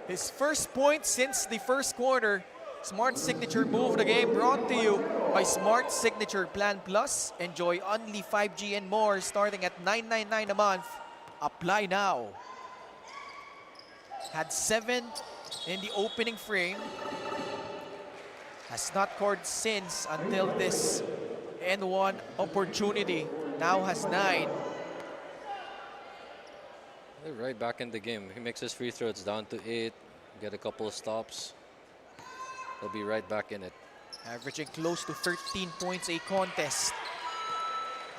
His first point since the first quarter. Smart Signature move of the game brought to you by Smart Signature Plan Plus. Enjoy only 5G and more starting at $9.99 a month. apply now. Had 7 in the opening frame. Has not scored since until this N1 opportunity. Now has 9. They're right back in the game. He makes his free throw. It's down to 8. Get a couple of stops. He'll be right back in it. Averaging close to 13 points a contest.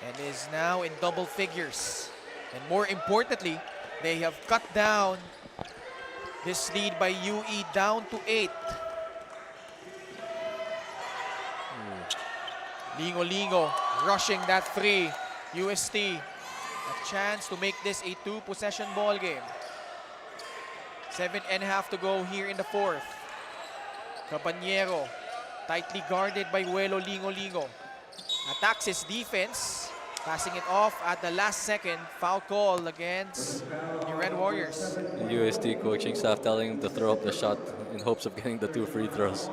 And is now in double figures. And more importantly, they have cut down this lead by UE down to 8. Lingo rushing that 3. UST, a chance to make this a 2-possession ball game. 7.5 to go here in the 4th. Caballero, tightly guarded by Huelo Lingo. Attacks his defense, passing it off at the last second. Foul call against the Red Warriors. The UST coaching staff telling him to throw up the shot in hopes of getting the 2 free throws.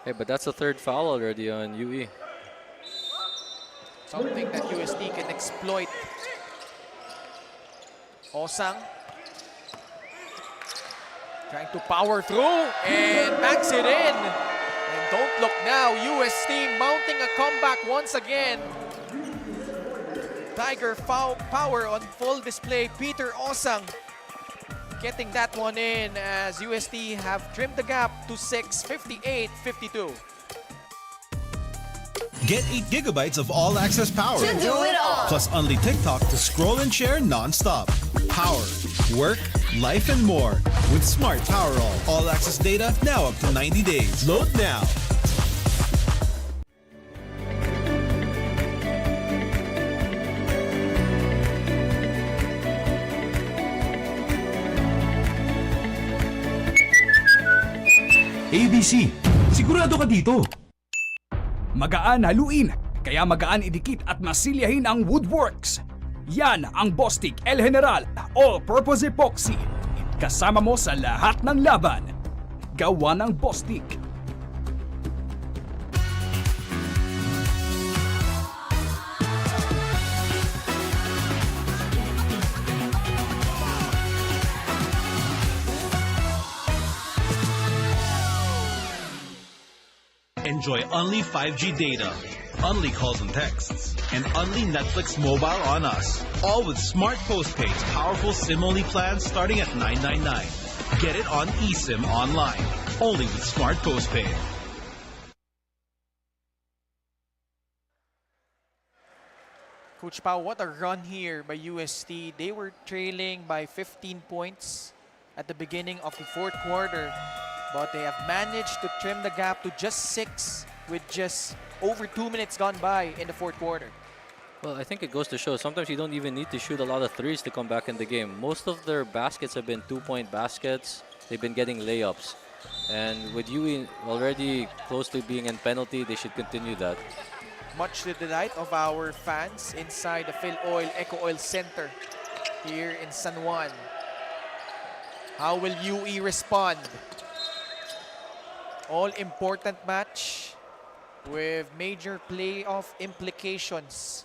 Hey, but that's the 3rd foul already on UE. Something that UST can exploit. Osang trying to power through and backs it in. And don't look now, UST mounting a comeback once again. Tiger power on full display. Peter Osang getting that one in as UST have trimmed the gap to 6, 58-52. Get 8 gigabytes of all-access power. To do it all. Plus only TikTok to scroll and share non-stop. Power, work, life, and more. With Smart Power all-access data now up to 90 days. Load now. ABC, sigurado ka dito. Magaan haluin, kaya magaan idikit at masilyahin ang Woodworks. Yan ang Bostik El General All-Purpose Epoxy. Kasama mo sa lahat ng laban. Gawa ng Bostik. Enjoy only 5G data, only calls and texts, and only Netflix mobile on us. All with smart postpaid, powerful SIM-only plans starting at $9.99. Get it on eSIM online, only with smart postpaid. Coach Pao, what a run here by UST. They were trailing by 15 points at the beginning of the 4th quarter. But they have managed to trim the gap to just 6 with just over 2 minutes gone by in the 4th quarter. Well, I think it goes to show sometimes you don't even need to shoot a lot of threes to come back in the game. Most of their baskets have been 2-point baskets. They've been getting layups. And with UE already close to being in penalty, they should continue that. Much to the delight of our fans inside the Filoil EcoOil Center here in San Juan. How will UE respond? All-important match with major playoff implications.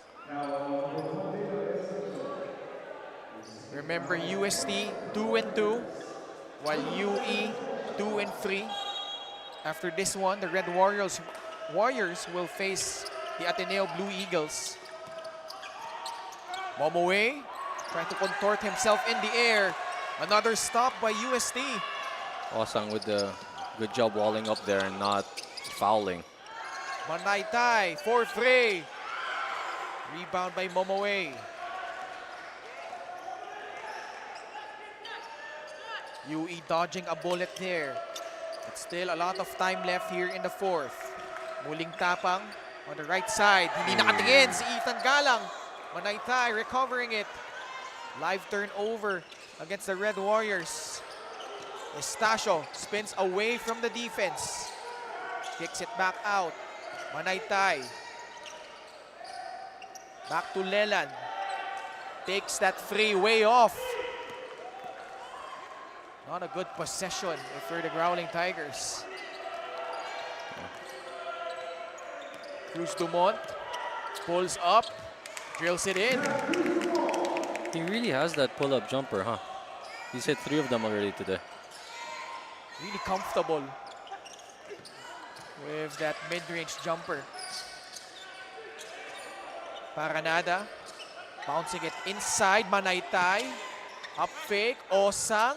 Remember, UST 2-2, while UE 2-3. After this one, the Red Warriors will face the Ateneo Blue Eagles. Momoe trying to contort himself in the air. Another stop by UST. Osang with the good job walling up there and not fouling. Manaytay, 4-3. Rebound by Momoe. UE dodging a bullet there. But still a lot of time left here in the 4th. Muling tapang on the right side. Hindi nakatingin si Ethan Galang. Manaytay recovering it. Live turnover against the Red Warriors. Estacio spins away from the defense. Kicks it back out. Manaytay. Back to Leland. Takes that free way off. Not a good possession for the Growling Tigers. Cruz Dumont pulls up. Drills it in. He really has that pull-up jumper, huh? He's hit 3 of them already today. Really comfortable with that mid-range jumper. Paranada. Bouncing it inside. Manaytay. Up fake. Osang.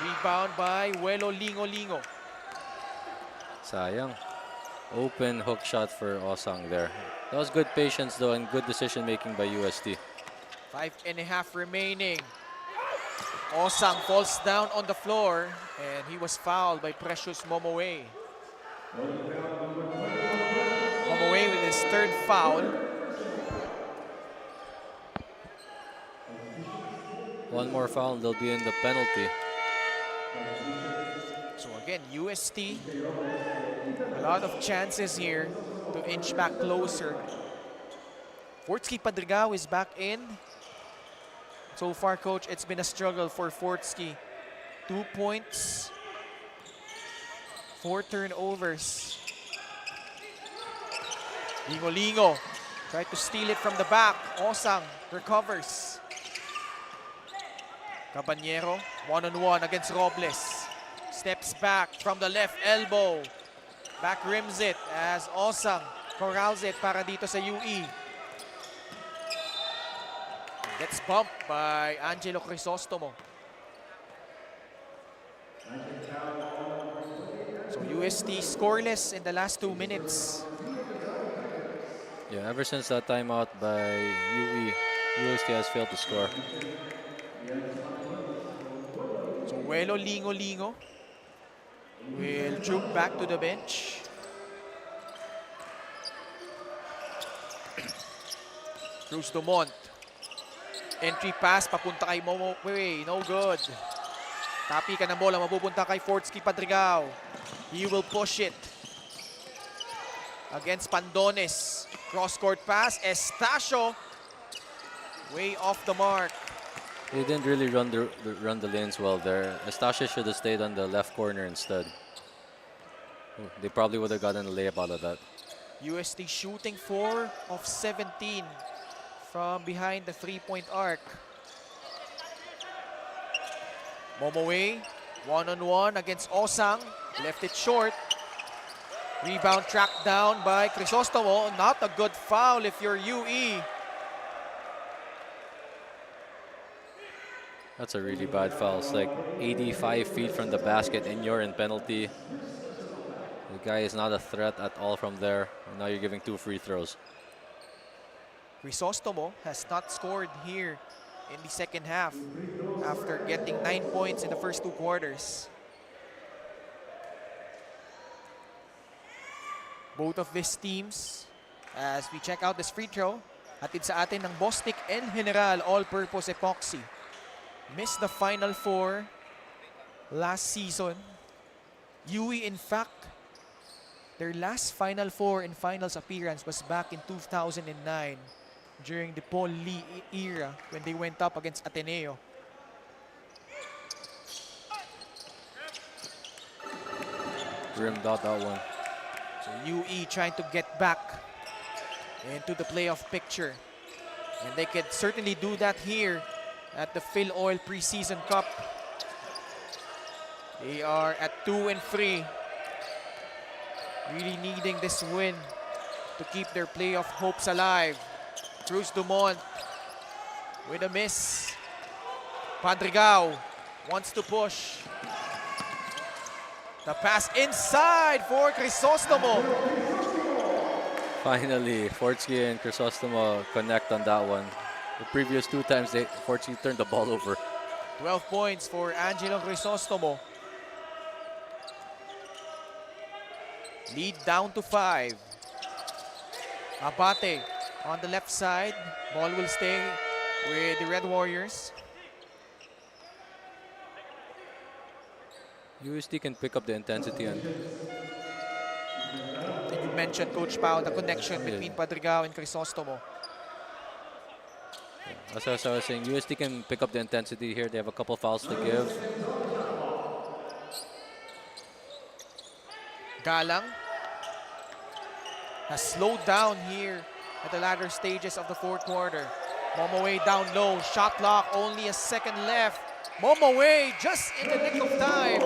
Rebound by Welo Lingo. Sayang. Open hook shot for Osang there. That was good patience though and good decision making by UST. 5.5 remaining. Osang falls down on the floor and he was fouled by Precious Momoe. Momoe with his 3rd foul. One more foul and they'll be in the penalty. So again, UST, a lot of chances here to inch back closer. Fortsky Padrigao is back in. So far, coach, it's been a struggle for Fortsky. 2 points, 4 turnovers. Lingo tried to steal it from the back. Osang recovers. Caballero, one-on-one against Robles. Steps back from the left elbow. Back rims it as Osang corrals it para dito sa UE. Gets bumped by Angelo Crisostomo. So UST scoreless in the last 2 minutes. Yeah, ever since that timeout by UE, UST has failed to score. So Welo Lingo will juke back to the bench. Cruz Dumont. Entry pass papunta kay Momo. No good. Tapi ka ng bola mapupunta kay Fortsky Padrigao. He will push it against Pandones. Cross-court pass. Estacio way off the mark. They didn't really run the lanes well there. Estacio should have stayed on the left corner instead. They probably would have gotten a layup out of that. UST shooting 4 of 17 from behind the 3-point arc. Momoe, one-on-one against Osang. Left it short. Rebound tracked down by Crisostomo. Not a good foul if you're UE. That's a really bad foul. It's like 85 feet from the basket and you're in penalty. The guy is not a threat at all from there. And now you're giving 2 free throws. Crisostomo has not scored here in the second half after getting 9 points in the first 2 quarters. Both of these teams, as we check out this free throw, hatid sa atin ng Bostik El General All-Purpose Epoxy. Missed the Final Four last season. UE, in fact, their last Final Four and Finals appearance was back in 2009 during the Paul Lee era when they went up against Ateneo. Rimmed out that one. So UE trying to get back into the playoff picture. And they could certainly do that here at the Filoil Preseason Cup. They are at 2-3. Really needing this win to keep their playoff hopes alive. Cruz Dumont with a miss. Padrigao wants to push. The pass inside for Crisostomo. Finally, Fortsky and Crisostomo connect on that one. The previous 2 times, Fortsky turned the ball over. 12 points for Angelo Crisostomo. Lead down to 5. Abate on the left side. Ball will stay with the Red Warriors. UST can pick up the intensity. And you mentioned, Coach Pao, the connection between Padrigao and Crisostomo. As I was saying, UST can pick up the intensity here. They have a couple fouls to give. Galang has slowed down here at the latter stages of the fourth quarter. Momoe down low, shot clock, only a second left. Momoe just in the nick of time.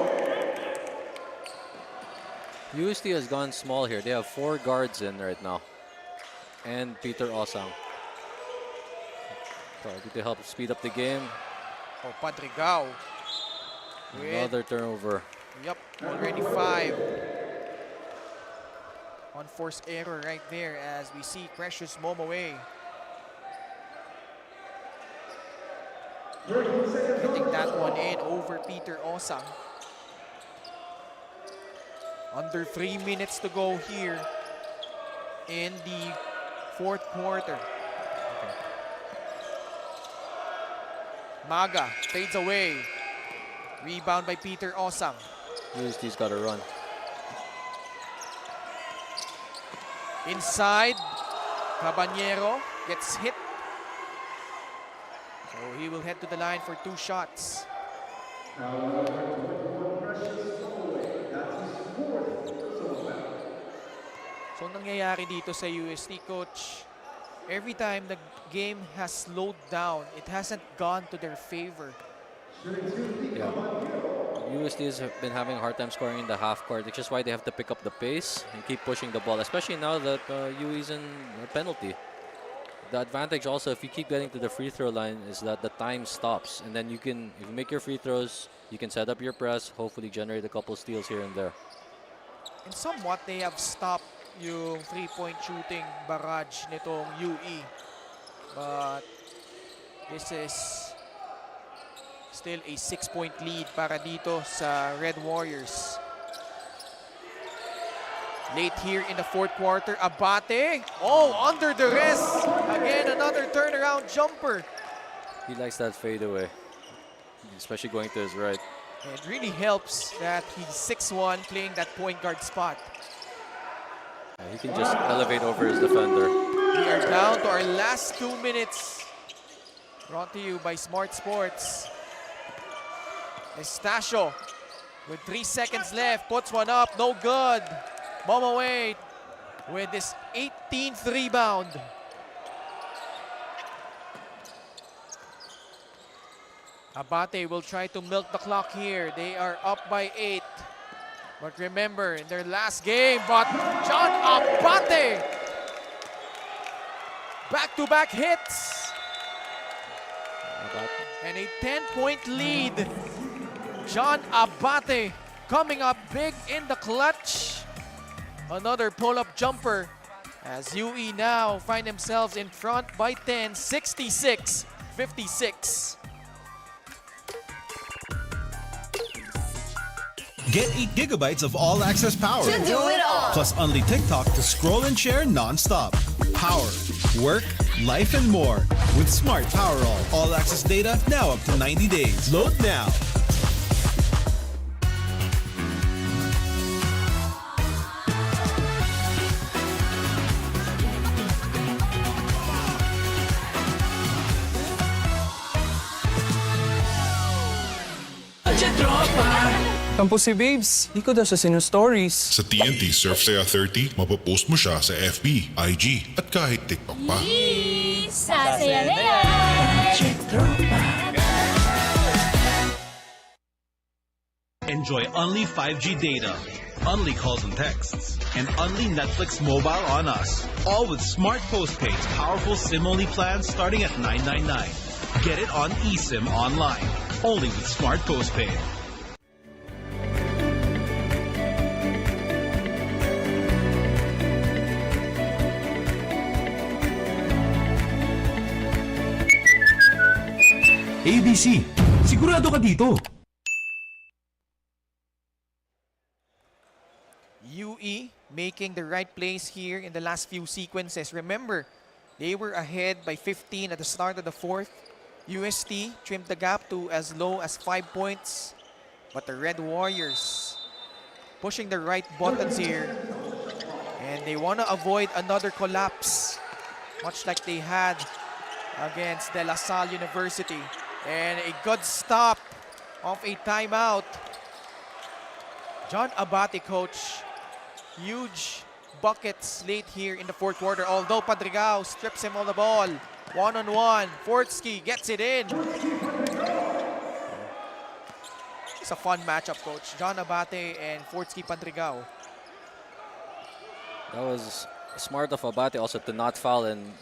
UST has gone small here. They have 4 guards in right now. And Peter Osang. Probably to help speed up the game. Oh, Padrigao. Another turnover. Yep, already 5. Unforced error right there as we see Precious Momoe getting that one in over Peter Osang. Under 3 minutes to go here in the fourth quarter. Maga fades away. Rebound by Peter Osang. UST's got to run. Inside, Caballero gets hit. So he will head to the line for 2 shots. So nangyayari dito sa UST, Coach, every time the game has slowed down, it hasn't gone to their favor. Yeah. UST has been having a hard time scoring in the half court, which is why they have to pick up the pace and keep pushing the ball, especially now that UE is in a penalty. The advantage also, if you keep getting to the free throw line, is that the time stops. And then you can, if you make your free throws, you can set up your press, hopefully generate a couple steals here and there. And somewhat, they have stopped yung three-point shooting barrage nitong UE. But this is still a 6-point lead para dito sa Red Warriors. Late here in the fourth quarter, Abate. Oh, under the wrist. Again, another turnaround jumper. He likes that fadeaway, especially going to his right. It really helps that he's 6'1", playing that point guard spot. Yeah, he can just elevate over his defender. We are down to our last 2 minutes. Brought to you by Smart Sports. Estacio with 3 seconds left, puts one up, no good. Momoe with his 18th rebound. Abate will try to milk the clock here. They are up by 8. But remember, in their last game, but John Abate, back-to-back hits. And a 10-point lead. John Abate coming up big in the clutch. Another pull-up jumper as UE now find themselves in front by 10, 66-56. Get 8 gigabytes of all-access power. To do it all. Plus only TikTok to scroll and share non-stop. Power, work, life, and more. With Smart Power all-access data now up to 90 days. Load now. Tampo si Babes, di ko daw sa sinu-stories. Sa TNT Surf Saya 30, mapapost mo siya sa FB, IG, at kahit TikTok pa. Sasaya na yan! Enjoy only 5G data, only calls and texts, and only Netflix mobile on us. All with smart postpaid's powerful SIM-only plans starting at $9.99. Get it on eSIM online, only with smart postpaid. ABC, sigurado ka dito. UE making the right plays here in the last few sequences. Remember, they were ahead by 15 at the start of the fourth. UST trimmed the gap to as low as 5 points. But the Red Warriors pushing the right buttons here. And they want to avoid another collapse, much like they had against De La Salle University. And a good stop of a timeout. John Abate, coach, huge buckets late here in the fourth quarter. Although Padrigao strips him of the ball. One-on-one. Fortsky gets it in. It's a fun matchup, Coach. John Abate and Fortsky Padrigao. That was smart of Abate also to not foul and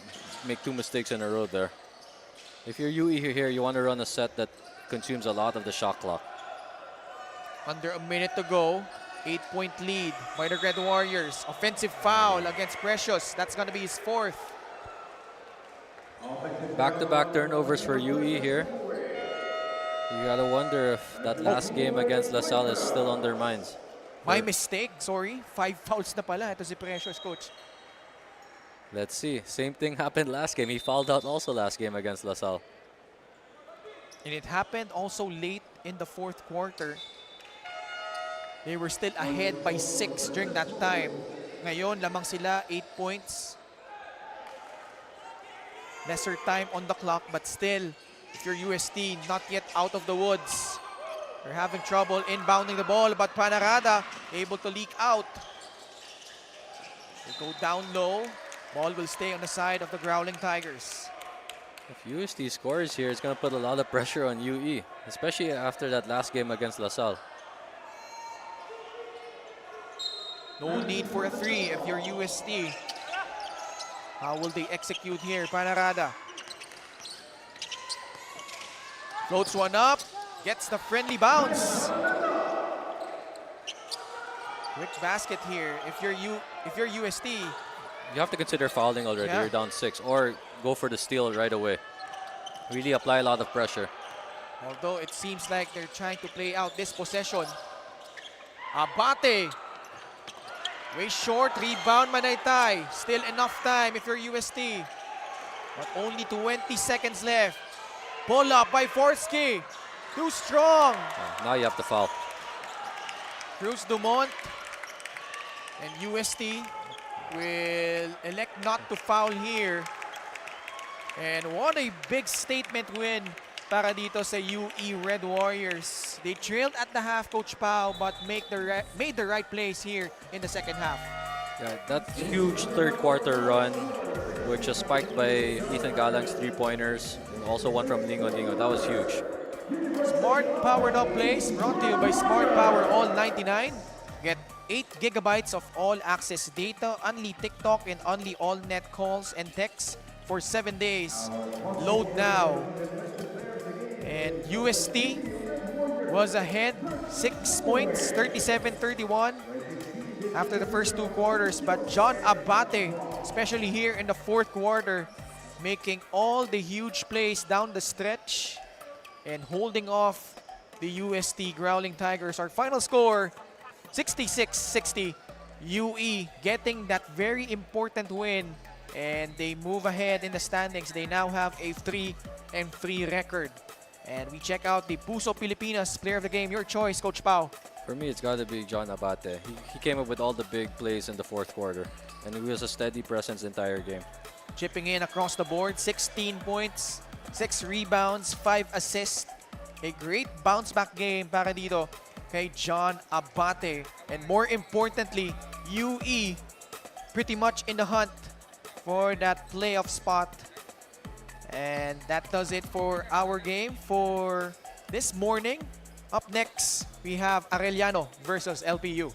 make 2 mistakes in a row there. If you're UE here, you want to run a set that consumes a lot of the shot clock. Under a minute to go. 8-point lead by the Red Warriors. Offensive foul against Precious. That's going to be his 4th. Back-to-back turnovers for UE here. You gotta wonder if that last game against LaSalle is still on their minds. My mistake, sorry. 5 fouls na pala. Ito si Precious, Coach. Let's see. Same thing happened last game. He fouled out also last game against LaSalle. And it happened also late in the fourth quarter. They were still ahead by 6 during that time. Ngayon, lamang sila 8 points. Lesser time on the clock, but still, if you're UST, not yet out of the woods. They're having trouble inbounding the ball, but Panarada able to leak out. They go down low. Ball will stay on the side of the Growling Tigers. If UST scores here, it's going to put a lot of pressure on UE, especially after that last game against LaSalle. No need for a 3 if you're UST. How will they execute here? Panarada. Floats one up. Gets the friendly bounce. Quick basket here. If you're UST. You have to consider fouling already. Yeah. You're down 6, or go for the steal right away. Really apply a lot of pressure. Although it seems like they're trying to play out this possession. Abate. Way short. Rebound Manaytay. Still enough time if you're UST. But only 20 seconds left. Pull up by Fortsky. Too strong. Now you have to foul. Cruz Dumont and UST will elect not to foul here. And what a big statement win para dito sa UE Red Warriors. They trailed at the half, Coach Pao, but made the right plays here in the second half. Yeah, that huge third quarter run, which was spiked by Ethan Galang's 3-pointers, and also one from Lingo Lingo. That was huge. Smart powered up plays brought to you by Smart Power All 99. Get 8 gigabytes of all access data, only TikTok and only all net calls and texts for 7 days. Load now. And UST was ahead 6 points, 37-31 after the first 2 quarters. But John Abate, especially here in the fourth quarter, making all the huge plays down the stretch and holding off the UST Growling Tigers. Our final score, 66-60. UE getting that very important win, and they move ahead in the standings. They now have a 3-3 record. And we check out the Puso Pilipinas Player of the Game. Your choice, Coach Pao. For me, it's got to be John Abate. He came up with all the big plays in the fourth quarter, and he was a steady presence the entire game. Chipping in across the board, 16 points, 6 rebounds, 5 assists. A great bounce back game para dito kay John Abate. And more importantly, UE pretty much in the hunt for that playoff spot. And that does it for our game for this morning. Up next, we have Arellano versus LPU.